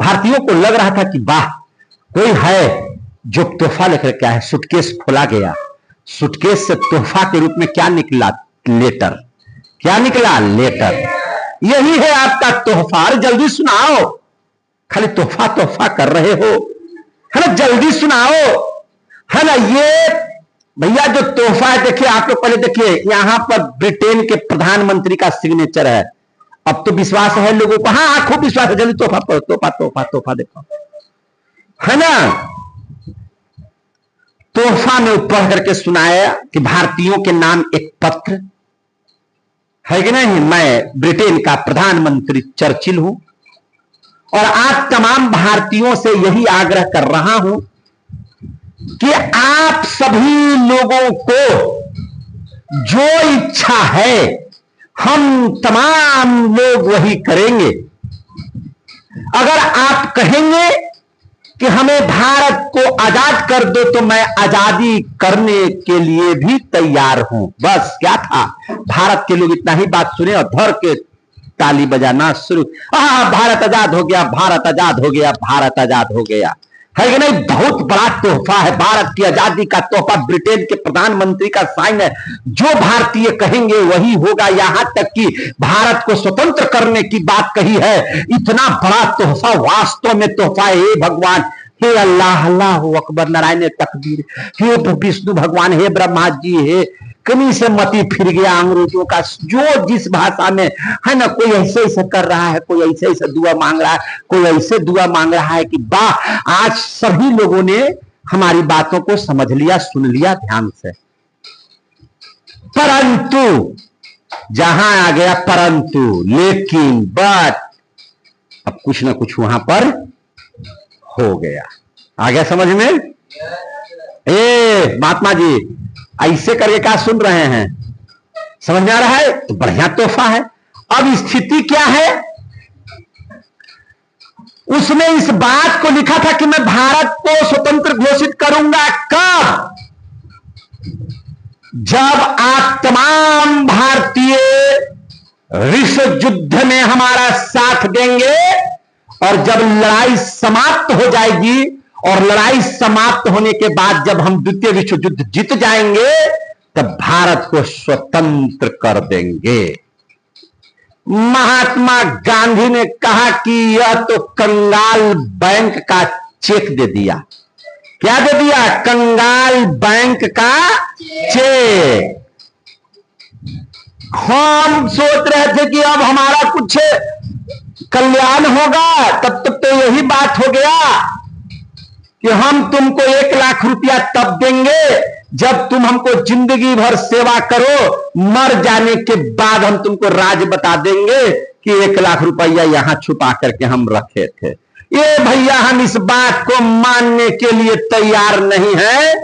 भारतीयों को लग रहा था कि वाह, कोई है जो तोहफा लेकर के आया है। सूटकेस खोला गया, सूटकेस से तोहफा के रूप में क्या निकला? लेटर। क्या निकला? लेटर। यही है आपका तोहफा। अरे जल्दी सुनाओ, खाली तोहफा तोहफा कर रहे हो, है ना। जल्दी सुनाओ, है ना। ये भैया जो तोहफा है, देखिए आप लोग पहले देखिए, यहां पर ब्रिटेन के प्रधानमंत्री का सिग्नेचर है। अब तो विश्वास है लोगों को, हाँ खूब विश्वास है। जल्दी तोहफा पढ़ो, तोहफा तोहफा तोहफा देखो, है ना। तोहफा में पढ़ करके सुनाया कि भारतीयों के नाम एक पत्र है कि नहीं। मैं ब्रिटेन का प्रधानमंत्री चर्चिल हूं और आज तमाम भारतीयों से यही आग्रह कर रहा हूं कि आप सभी लोगों को जो इच्छा है हम तमाम लोग वही करेंगे। अगर आप कहेंगे कि हमें भारत को आजाद कर दो तो मैं आजादी करने के लिए भी तैयार हूं। बस क्या था, भारत के लोग इतना ही बात सुने और धर के ताली बजाना शुरू, भारत आजाद हो गया, भारत आजाद हो गया, भारत आजाद हो गया, है कि नहीं? बहुत बड़ा तोहफा है भारत की आजादी का तोहफा, ब्रिटेन के प्रधानमंत्री का साइन है, जो भारतीय कहेंगे वही होगा, यहां तक कि भारत को स्वतंत्र करने की बात कही है। इतना बड़ा तोहफा, वास्तव में तोहफा है। हे भगवान, हे अल्लाह, अल्लाह अकबर, नारायण तकबीर, हे विष्णु भगवान, हे ब्रह्मा जी, हे कहीं से मती फिर गया अंग्रेजों का, जो जिस भाषा में है ना, कोई ऐसे ऐसे कर रहा है, कोई ऐसे ऐसे दुआ मांग रहा है, कोई ऐसे दुआ मांग रहा है कि वाह, आज सभी लोगों ने हमारी बातों को समझ लिया, सुन लिया ध्यान से। परंतु जहां आ गया परंतु, लेकिन, बट, अब कुछ ना कुछ वहां पर हो गया। आ गया समझ में? महात्मा जी ऐसे करके क्या सुन रहे हैं? समझ में आ रहा है? तो बढ़िया तोहफा है। अब स्थिति क्या है? उसने इस बात को लिखा था कि मैं भारत को स्वतंत्र घोषित करूंगा कब? जब आप तमाम भारतीय विश्व युद्ध में हमारा साथ देंगे, और जब लड़ाई समाप्त हो जाएगी, और लड़ाई समाप्त होने के बाद जब हम द्वितीय विश्व युद्ध जीत जाएंगे, तब भारत को स्वतंत्र कर देंगे। महात्मा गांधी ने कहा कि यह तो कंगाल बैंक का चेक दे दिया। क्या दे दिया? कंगाल बैंक का चेक। हम सोच रहे थे कि अब हमारा कुछ कल्याण होगा, तब तक तो यही बात हो गया कि हम तुमको 1 लाख रुपया तब देंगे जब तुम हमको जिंदगी भर सेवा करो, मर जाने के बाद हम तुमको राज बता देंगे कि 1 लाख रुपया यहां छुपा करके हम रखे थे। ये भैया, हम इस बात को मानने के लिए तैयार नहीं है।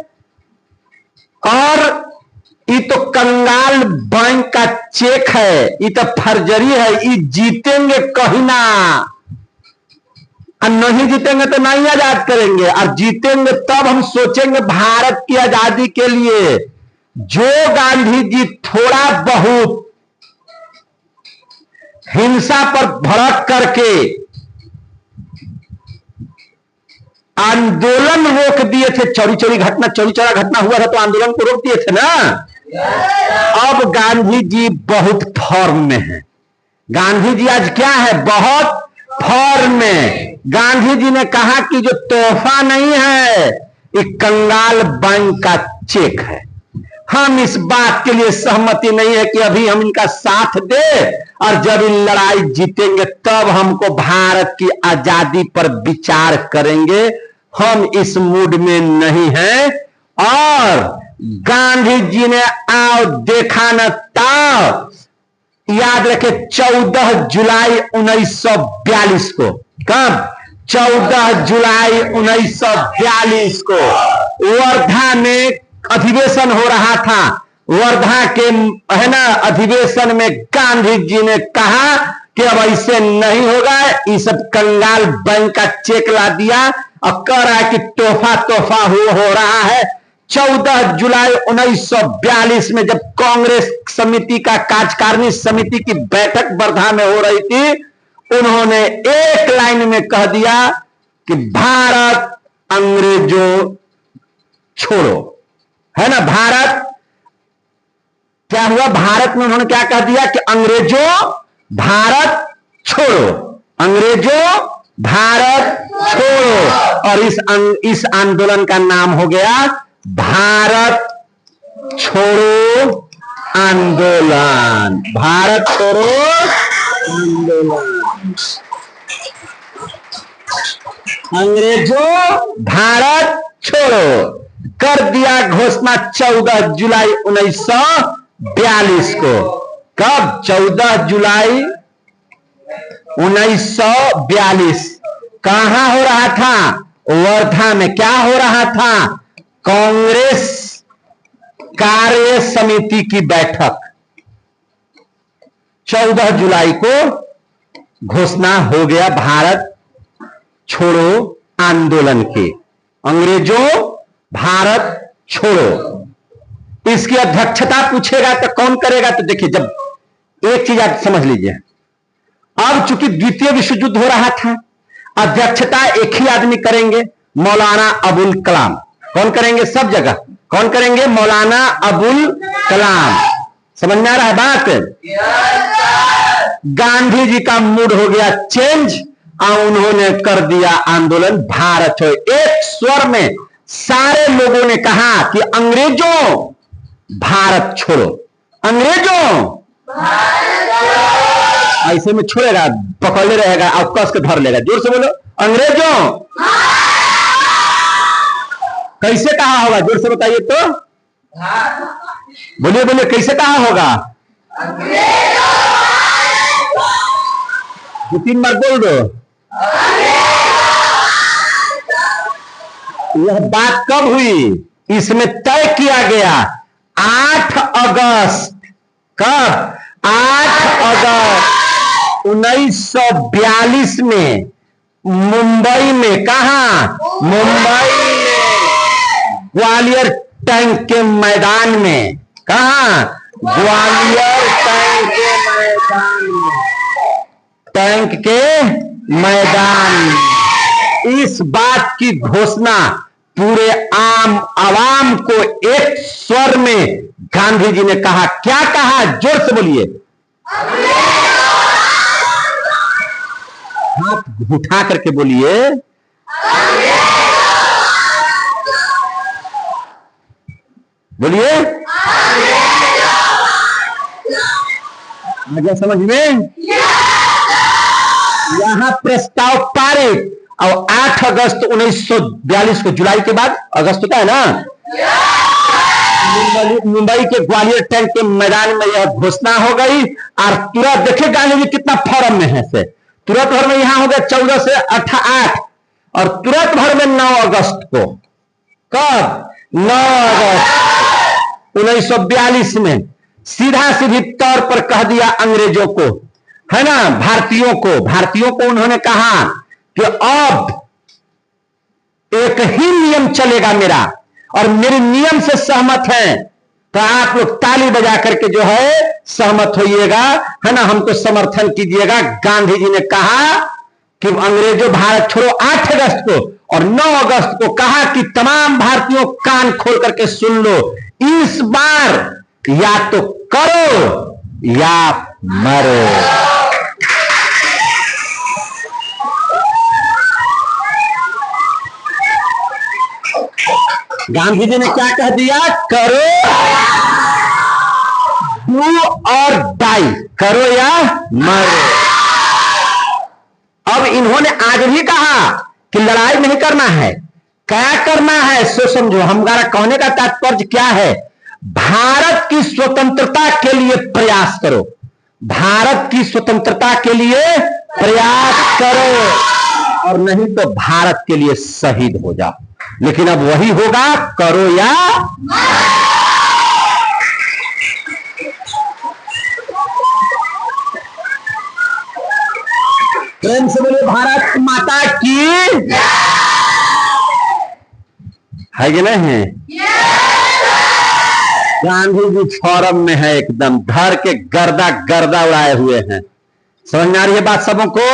और ये तो कंगाल बैंक का चेक है, ये तो फर्जरी है, ये जीतेंगे कहीं ना, और नहीं जीतेंगे तो नहीं आजाद करेंगे, और जीतेंगे तब हम सोचेंगे भारत की आजादी के लिए। जो गांधी जी थोड़ा बहुत हिंसा पर भड़क करके आंदोलन रोक दिए थे, चौरी चौरा घटना हुआ था तो आंदोलन को रोक दिए थे ना। अब गांधी जी बहुत फॉर्म में है। गांधी जी आज क्या है? बहुत फॉर्म में। गांधी जी ने कहा कि जो तोहफा नहीं है, ये कंगाल बैंक का चेक है। हम इस बात के लिए सहमति नहीं है कि अभी हम इनका साथ दे, और जब इन लड़ाई जीतेंगे तब हमको भारत की आजादी पर विचार करेंगे। हम इस मूड में नहीं हैं। और गांधी जी ने आओ देखा न ताओ, याद रखे 14 जुलाई 1942 को। कब? 14 जुलाई 1942 को वर्धा में अधिवेशन हो रहा था। वर्धा के है ना अधिवेशन में गांधी जी ने कहा कि अब ऐसे नहीं होगा, ये सब कंगाल बैंक का चेक ला दिया और कह रहा है कि तोहफा हो रहा है। 14 जुलाई 1942 में जब कांग्रेस समिति का कार्यकारिणी समिति की बैठक वर्धा में हो रही थी, उन्होंने एक लाइन में कह दिया कि भारत अंग्रेजों छोड़ो, है ना। भारत क्या हुआ? भारत में उन्होंने क्या कह दिया कि अंग्रेजों भारत छोड़ो, अंग्रेजों भारत छोड़ो। और इस आंदोलन का नाम हो गया भारत छोड़ो आंदोलन। भारत छोड़ो आंदोलन। अंग्रेजों भारत छोड़ो कर दिया घोषणा 14 जुलाई 1942 को। कब? 14 जुलाई 1942। कहां हो रहा था? वर्धा में। क्या हो रहा था? कांग्रेस कार्य समिति की बैठक। 14 जुलाई को घोषणा हो गया भारत छोड़ो आंदोलन की। अंग्रेजों भारत छोड़ो। इसकी अध्यक्षता पूछेगा तो कौन करेगा? तो देखिए, जब एक चीज आप समझ लीजिए, अब चूंकि द्वितीय विश्व युद्ध हो रहा था, अध्यक्षता एक ही आदमी करेंगे, मौलाना अबुल कलाम। कौन करेंगे? सब जगह कौन करेंगे? मौलाना अबुल कलाम। समझ में आ रहा है बात? गांधी जी का मूड हो गया चेंज और उन्होंने कर दिया आंदोलन भारत छोड़ो। एक स्वर में सारे लोगों ने कहा कि अंग्रेजों भारत छोड़ो, अंग्रेजों ऐसे में छोड़ेगा, पकड़े रहेगा और कस के धर लेगा। जोर से बोलो, अंग्रेजों। कैसे कहा होगा? जोर से बताइए तो, बोलिए बोलिए, कैसे कहा होगा? दो तीन बार बोल दो। यह बात कब हुई? इसमें तय किया गया 8 अगस्त। कब? 8 अगस्त 1942 में मुंबई में। कहा? मुंबई में ग्वालियर टैंक के मैदान में। कहा? ग्वालियर टैंक के मैदान में। टैंक के मैदान में इस बात की घोषणा पूरे आम आवाम को एक स्वर में गांधी जी ने कहा। क्या कहा? जोर से बोलिए, हाथ उठा करके बोलिए, बोलिए। आगे समझ में? यहां प्रस्ताव पारित और 8 अगस्त 1942 को, जुलाई के बाद अगस्त होता है ना, मुंबई के ग्वालियर टैंक के मैदान में यह घोषणा हो गई। और तुरंत देखिए गांधी जी कितना फॉरम में है से, तुरंत भर में यहां हो गया 14 से 8 और तुरंत भर में 9 अगस्त को। कब? 9 अगस्त 1942 में सीधा सीधी तौर पर कह दिया अंग्रेजों को, है ना, भारतीयों को उन्होंने कहा कि अब एक ही नियम चलेगा मेरा, और मेरे नियम से सहमत हैं तो आप लोग ताली बजा करके जो है सहमत होइएगा, है ना, हमको समर्थन कीजिएगा। गांधी जी ने कहा कि अंग्रेजों भारत छोड़ो 8 अगस्त को, और 9 अगस्त को कहा कि तमाम भारतीयों कान खोल करके सुन लो, इस बार या तो करो या मरो। गांधी जी ने क्या कह दिया? करो, डू और डाई, करो या मरो। अब इन्होंने आज भी कहा कि लड़ाई नहीं करना है, क्या करना है सो समझो। हमारा कहने का तात्पर्य क्या है? भारत की स्वतंत्रता के लिए प्रयास करो, भारत की स्वतंत्रता के लिए प्रयास करो, और नहीं तो भारत के लिए शहीद हो जाओ। लेकिन अब वही होगा, करो या प्रेम से बोले भारत माता की है कि नहीं? गांधी जी फॉरम में है, एकदम घर के गर्दा गर्दा उड़ाए हुए हैं। समझ में आ रही है बात सबों को?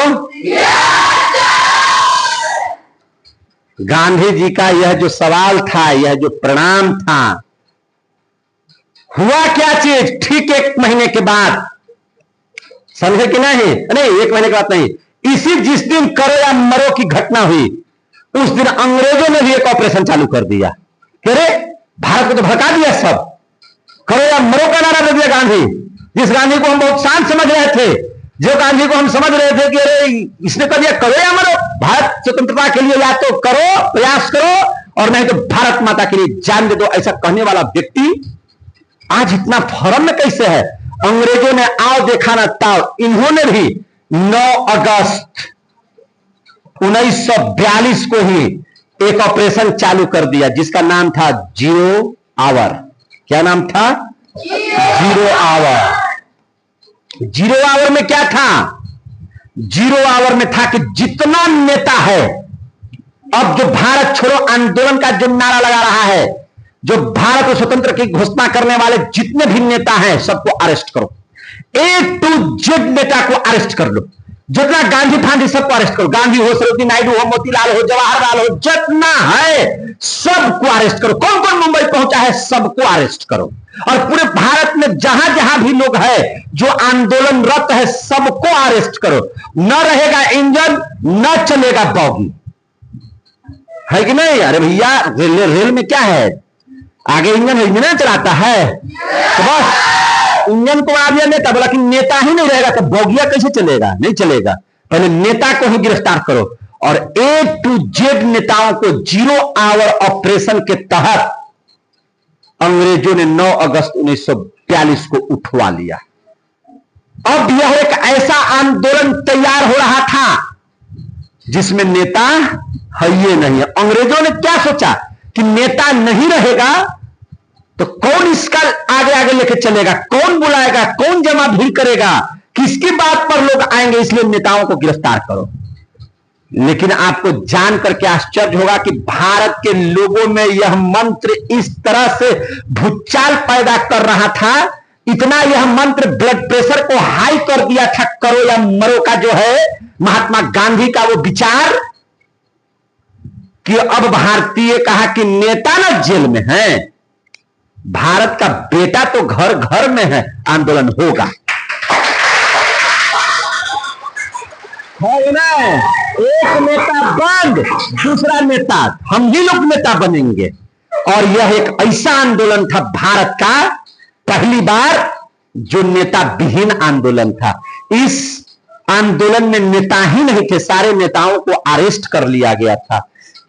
गांधी जी का यह जो सवाल था, यह जो प्रणाम था, हुआ क्या चीज? ठीक 1 महीने के बाद, समझे कि नहीं? नहीं, 1 महीने के बाद नहीं, इसी जिस दिन करो या मरो की घटना हुई, उस दिन अंग्रेजों ने भी एक ऑपरेशन चालू कर दिया। अरे भारत को तो भड़का दिया सब, करो या मरो का नारा दे दिया गांधी। जिस गांधी को हम बहुत शांत समझ रहे थे, जो गांधी को हम समझ रहे थे कि अरे इसने कह दिया करो या मरो, भारत स्वतंत्रता के लिए या तो करो, प्रयास करो, और नहीं तो भारत माता के लिए जान दे दो, ऐसा कहने वाला व्यक्ति आज इतना फॉरम में कैसे है? अंग्रेजों ने आओ देखा ना ताओ, इन्होंने भी 9 अगस्त 1942 को ही एक ऑपरेशन चालू कर दिया, जिसका नाम था 0 आवर। क्या नाम था? 0 आवर। 0 आवर में क्या था? 0 आवर में था कि जितना नेता है, अब जो भारत छोड़ो आंदोलन का जो नारा लगा रहा है, जो भारत को स्वतंत्र की घोषणा करने वाले जितने भी नेता हैं, सबको अरेस्ट करो, A to Z नेता को अरेस्ट कर लो। जितना गांधी फांधी सबको अरेस्ट करो, गांधी हो, सरोजिनी नायडू हो, मोतीलाल हो, जवाहरलाल हो, जितना है सबको अरेस्ट करो। कौन कौन मुंबई पहुंचा है सबको अरेस्ट करो। और पूरे भारत में जहां जहां भी लोग हैं जो आंदोलनरत है सबको अरेस्ट करो। न रहेगा इंजन, न चलेगा बॉगी, है कि नहीं? अरे भैया रेल में क्या है, आगे इंजन है, इंजन चलाता है, तो बस इंजन को बना दिया नेता, बोला कि नेता ही नहीं रहेगा तो बोगिया कैसे चलेगा? नहीं चलेगा। पहले नेता को ही गिरफ्तार करो। और A to Z नेताओं को 0 आवर ऑपरेशन के तहत अंग्रेजों ने 9 अगस्त 1942 को उठवा लिया। अब यह एक ऐसा आंदोलन तैयार हो रहा था जिसमें नेता है ये नहीं है। अंग्रेजों ने क्या सोचा कि नेता नहीं रहेगा तो कौन इसका आगे आगे लेके चलेगा, कौन बुलाएगा, कौन जमा भीड़ करेगा, किसकी बात पर लोग आएंगे, इसलिए नेताओं को गिरफ्तार करो। लेकिन आपको जान करके आश्चर्य होगा कि भारत के लोगों में यह मंत्र इस तरह से भूचाल पैदा कर रहा था, इतना यह मंत्र ब्लड प्रेशर को हाई कर दिया था, करो या मरो का जो है महात्मा गांधी का वो विचार, कि अब भारतीय कहा कि नेता ना जेल में है, भारत का बेटा तो घर घर में है, आंदोलन होगा। है ना? एक नेता बंद, दूसरा नेता, हम ही लोग नेता बनेंगे। और यह एक ऐसा आंदोलन था भारत का पहली बार जो नेता विहीन आंदोलन था। इस आंदोलन में नेता ही नहीं थे, सारे नेताओं को अरेस्ट कर लिया गया था।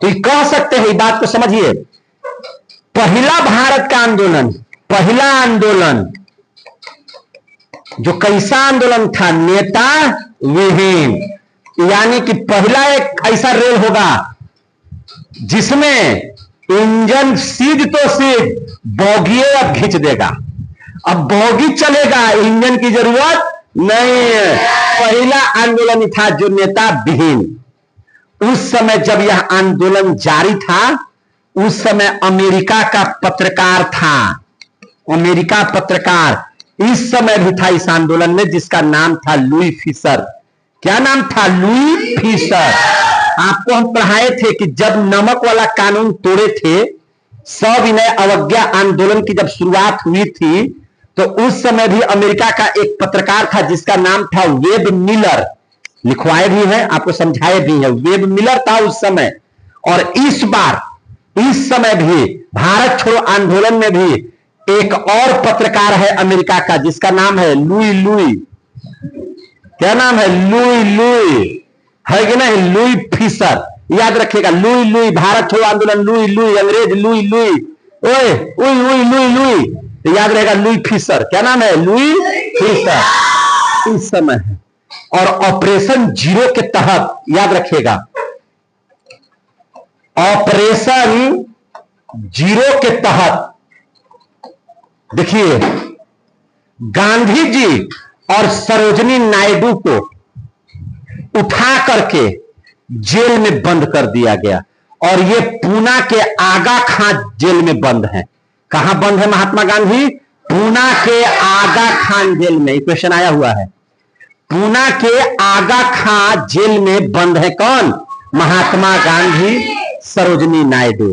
तो ये कह सकते हैं, इस बात को समझिए, पहला भारत का आंदोलन, पहला आंदोलन जो कैसा आंदोलन था, नेता विहीन, यानी कि पहला एक ऐसा रेल होगा जिसमें इंजन सीध तो सीध, बोगी अब खींच देगा। अब बोगी चलेगा, इंजन की जरूरत नहीं है। पहला आंदोलन था जो नेता विहीन। उस समय जब यह आंदोलन जारी था, उस समय अमेरिका का पत्रकार था, अमेरिका पत्रकार इस समय भी था इस आंदोलन में, जिसका नाम था लुई फिशर। क्या नाम था? Louis Fischer. आपको हम पढ़ाए थे कि जब नमक वाला कानून तोड़े थे, सविनय अवज्ञा आंदोलन की जब शुरुआत हुई थी, तो उस समय भी अमेरिका का एक पत्रकार था जिसका नाम था वेब मिलर। लिखवाए भी हैं, आपको समझाए भी हैं। वेब मिलर था उस समय। और इस बार, इस समय भी भारत छोड़ो आंदोलन में भी एक और पत्रकार है अमेरिका का, जिसका नाम है लुई। क्या नाम है? लुई है कि नहीं? Louis Fischer. याद रखिएगा, लुई, भारत छोड़ो आंदोलन, लुई, अंग्रेज लुई, ओए लुई, तो याद रहेगा लुई फिशर। क्या नाम है? Louis Fischer. इस समय है। और ऑपरेशन जीरो के तहत, याद रखिएगा, ऑपरेशन जीरो के तहत देखिए, गांधी जी और सरोजिनी नायडू को उठा करके जेल में बंद कर दिया गया। और ये पूना के आगा खां जेल में बंद है। कहां बंद है महात्मा गांधी? पूना के आगा खान जेल में। क्वेश्चन आया हुआ है, पूना के आगा खां जेल में बंद है कौन? महात्मा गांधी, सरोजिनी नायडू।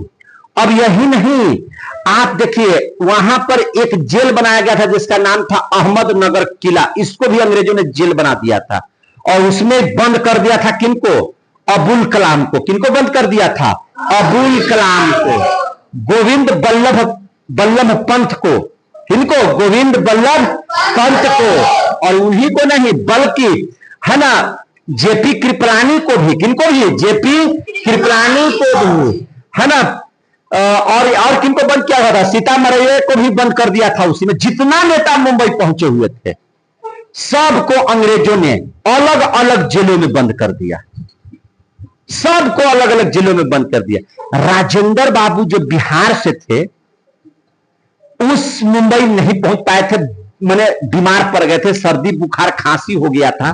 अब यही नहीं, आप देखिए वहां पर एक जेल बनाया गया था जिसका नाम था अहमदनगर किला। इसको भी अंग्रेजों ने जेल बना दिया था और उसमें बंद कर दिया था किनको? अबुल कलाम को। किनको बंद कर दिया था? अबुल कलाम को। गोविंद बल्लभ पंत को। किनको? गोविंद बल्लभ पंत को। और उन्हीं को नहीं बल्कि है ना, जेपी कृपलानी को भी। किनको भी? जेपी कृपलानी को भी, है ना। और किनको बंद किया हुआ था? सीतामढ़ी को भी बंद कर दिया था। उसी में जितना नेता मुंबई पहुंचे हुए थे सबको अंग्रेजों ने अलग अलग जेलों में बंद कर दिया। सबको अलग अलग जेलों में बंद कर दिया। राजेंद्र बाबू जो बिहार से थे, उस मुंबई नहीं पहुंच पाए थे, मैंने बीमार पड़ गए थे, सर्दी बुखार खांसी हो गया था,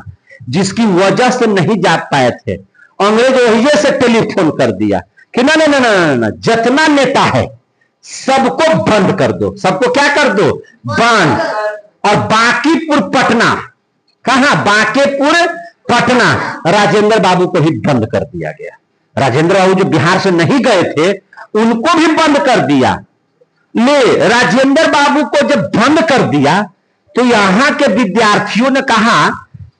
जिसकी वजह से नहीं जा पाए थे। अंग्रेज वही से टेलीफोन कर दिया कि ना ना ना ना ना, जितना नेता है सबको बंद कर दो। सबको क्या कर दो? बंद। और बांकीपुर पटना, कहां? बांकीपुर पटना, राजेंद्र बाबू को भी बंद कर दिया गया। राजेंद्र बाबू जो बिहार से नहीं गए थे उनको भी बंद कर दिया। ले राजेंद्र बाबू को जब बंद कर दिया तो यहां के विद्यार्थियों ने कहा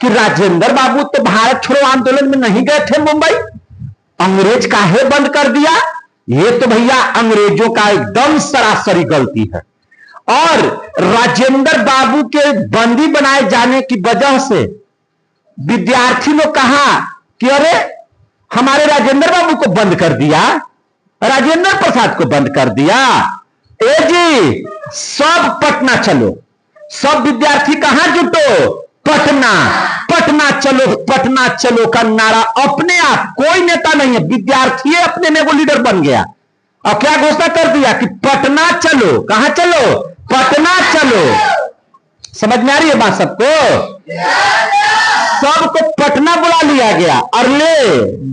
कि राजेंद्र बाबू तो भारत छोड़ो आंदोलन में नहीं गए थे मुंबई, अंग्रेज काहे बंद कर दिया? ये तो भैया अंग्रेजों का एकदम सरासरी गलती है। और राजेंद्र बाबू के बंदी बनाए जाने की वजह से विद्यार्थी लोग कहा कि अरे हमारे राजेंद्र बाबू को बंद कर दिया, राजेंद्र प्रसाद को बंद कर दिया। ए जी सब पटना चलो, सब विद्यार्थी कहां जुटो? पटना, पटना चलो, पटना चलो का नारा अपने आप, कोई नेता नहीं है, विद्यार्थी अपने में वो लीडर बन गया और क्या घोषणा कर दिया कि पटना चलो। कहां चलो? पटना चलो। समझ में आ रही है बात सबको? सबको पटना बुला लिया गया और ले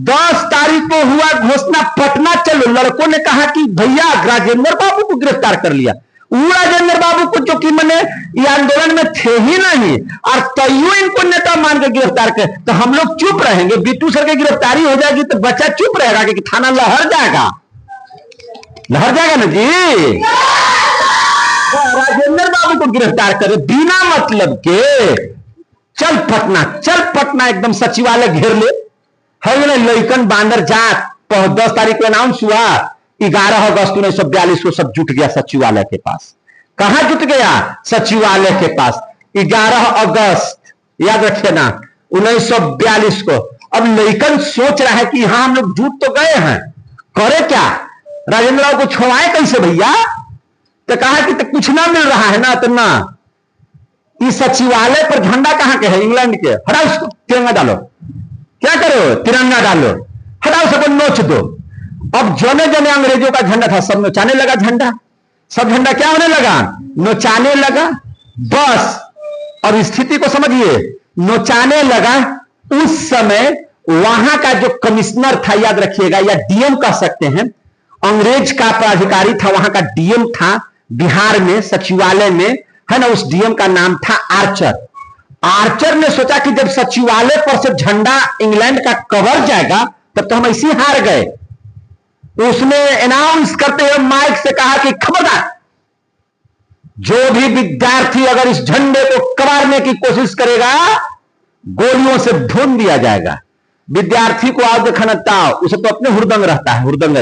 10 तारीख को हुआ घोषणा पटना चलो। लड़कों ने कहा कि भैया राजेंद्र बाबू को गिरफ्तार कर लिया। वो राजेंद्र बाबू को जो कि मैंने ये आंदोलन में थे ही नहीं और तैयो इनको नेता मान के गिरफ्तार कर, तो हम लोग चुप रहेंगे? बिट्टू सर की गिरफ्तारी हो जाएगी तो बच्चा चुप रहेगा कि थाना लहर जाएगा? लहर जाएगा ना जी। राजेंद्र बाबू को गिरफ्तार करे बिना मतलब के, चल पटना, चल पटना, एकदम सचिवालय घेर ले। है ना लइकन बांदर जात। 10 तारीख को अनाउंस हुआ, 11 अगस्त 1942 को सब जुट गया सचिवालय के पास। कहां जुट गया? सचिवालय के पास। 11 अगस्त याद रखिए ना 1942 को। अब लइकन सोच रहा है कि हाँ हम लोग जुट तो गए हैं, करे क्या? राजेंद्र बाबू को छोड़ाए कैसे भैया? तो कहा कि तो कुछ ना मिल रहा है ना, तो ना इस सचिवालय पर झंडा कहां के है? इंग्लैंड के। हटाओ उसको, तिरंगा डालो। क्या करो? तिरंगा डालो, हटाओ सबको, नोच दो। अब जने जने अंग्रेजों का झंडा था सब नोचाने लगा झंडा। सब झंडा क्या होने लगा? नोचाने लगा। बस अब स्थिति को समझिए, नोचाने लगा। उस समय वहां का जो कमिश्नर था, याद रखिएगा, या डीएम कह सकते हैं, अंग्रेज का प्राधिकारी था, वहां का डीएम था बिहार में सचिवालय में, है ना। उस डीएम का नाम था आर्चर। आर्चर ने सोचा कि जब सचिवालय पर से झंडा इंग्लैंड का कवर जाएगा तब तो हम ऐसे हार गए। उसने अनाउंस करते हुए माइक से कहा कि खबरदार, जो भी विद्यार्थी अगर इस झंडे को कबाड़ने की कोशिश करेगा गोलियों से भून दिया जाएगा। विद्यार्थी को आज देखना था, उसे तो अपने हुरदंग रहता है, हुरदंग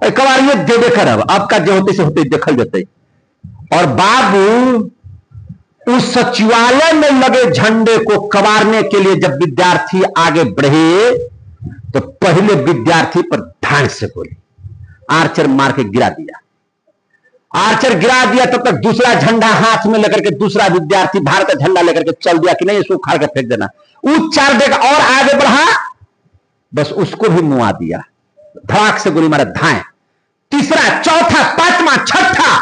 कबाड़िए देवे करब, आपका जो होते से होते देखल जाते। और बाबू उस सचिवालय में लगे झंडे को कबाड़ने के लिए जब विद्यार्थी आगे बढ़े तो पहले विद्यार्थी पर ढांड से गोली आर्चर मार के गिरा दिया। आर्चर गिरा दिया तब तक दूसरा झंडा हाथ में लेकर के दूसरा विद्यार्थी भारत का झंडा लेकर के चल दिया कि नहीं इसको उखाड़ के फेंक देना। उस 4 डेग और आगे बढ़ा, बस उसको भी मुआ दिया, धड़ाक से गोली मारा, धाए। तीसरा, चौथा, 5वां, 6ठा,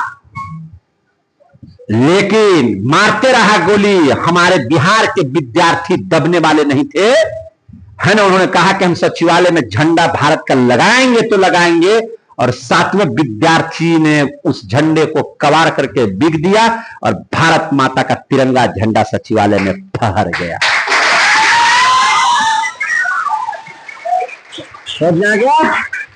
लेकिन मारते रहा गोली। हमारे बिहार के विद्यार्थी दबने वाले नहीं थे, है ना। उन्होंने कहा कि हम सचिवालय में झंडा भारत का लगाएंगे तो लगाएंगे, और 7वें विद्यार्थी ने उस झंडे को कबाड़ करके बिक दिया और भारत माता का तिरंगा झंडा सचिवालय में फहर गया। समझ आ गया?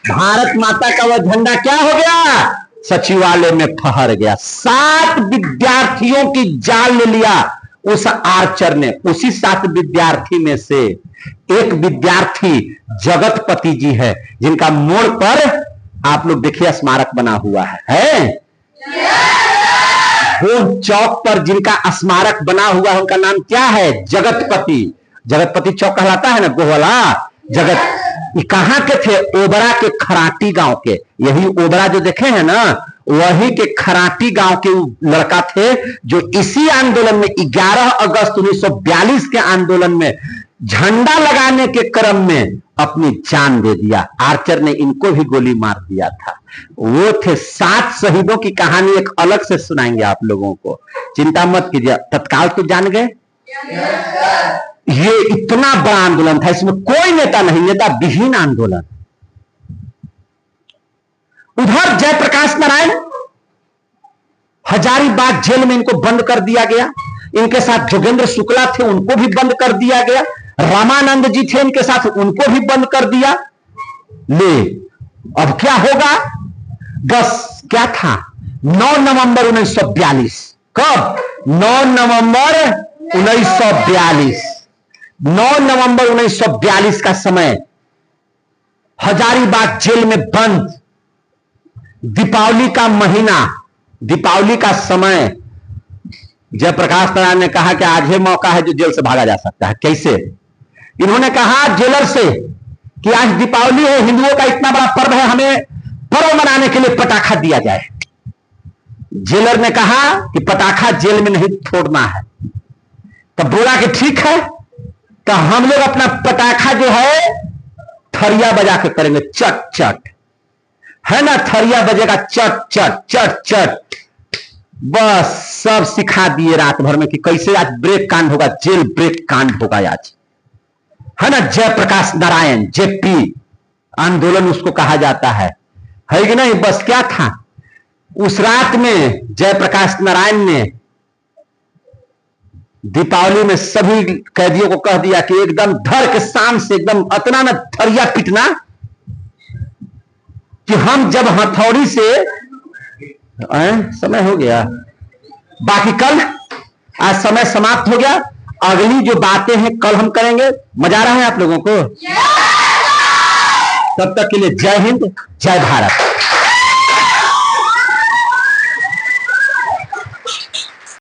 भारत माता का वह झंडा क्या हो गया? सचिवालय में फहर गया। 7 विद्यार्थियों की जान ले लिया उस आर्चर ने। उसी 7 विद्यार्थी में से एक विद्यार्थी जगतपति जी है, जिनका मोड़ पर आप लोग देखिए स्मारक बना हुआ है। वो चौक पर जिनका स्मारक बना हुआ है उनका नाम क्या है? जगतपति। जगतपति चौक कहलाता है ना, गोहला जगत। ये कहां के थे? ओबरा के खराटी गांव के। यही ओबरा जो देखे हैं ना, वही के खराटी गांव के लड़का थे जो इसी आंदोलन में 11 अगस्त 1942 के आंदोलन में झंडा लगाने के क्रम में अपनी जान दे दिया। आर्चर ने इनको भी गोली मार दिया था। वो थे 7 शहीदों की कहानी एक अलग से सुनाएंगे आप लोगों को, चिंता मत कीजिए। तत्काल तो जान गए। ये इतना बड़ा आंदोलन था, इसमें कोई नेता नहीं, नेता विहीन आंदोलन। उधर जयप्रकाश नारायण हजारीबाग जेल में इनको बंद कर दिया गया। इनके साथ जोगेंद्र शुक्ला थे, उनको भी बंद कर दिया गया। रामानंद जी थे इनके साथ, उनको भी बंद कर दिया। ले अब क्या होगा? बस क्या था? 9 नवंबर 1942। कब? 9 नवंबर 1942। 9 नवंबर 1942 का समय, हजारीबाग जेल में बंद, दीपावली का महीना, दीपावली का समय। जयप्रकाश नारायण ने कहा कि आज ही मौका है जो जेल से भागा जा सकता है। कैसे? इन्होंने कहा जेलर से कि आज दीपावली है, हिंदुओं का इतना बड़ा पर्व है, हमें पर्व मनाने के लिए पटाखा दिया जाए। जेलर ने कहा कि पटाखा जेल में नहीं फोड़ना है। तब बोला कि ठीक है, तो हम लोग अपना पटाखा जो है थरिया बजा के करेंगे, चट चट, है ना? थरिया बजेगा, चट चट चट चट। बस सब सिखा दिए रात भर में कि कैसे आज ब्रेक कांड होगा, जेल ब्रेक कांड होगा आज, है ना? जयप्रकाश नारायण, जेपी आंदोलन उसको कहा जाता है कि नहीं? बस क्या था उस रात में? जयप्रकाश नारायण ने दीपावली में सभी कैदियों को कह दिया कि एकदम धर के शाम से एकदम अतना न थरिया पिटना कि हम जब हथौड़ी से समय हो गया, बाकी कल, आज समय समाप्त हो गया। अगली जो बातें हैं कल हम करेंगे। मजा आ रहा है आप लोगों को? तब तक के लिए जय हिंद, जय भारत।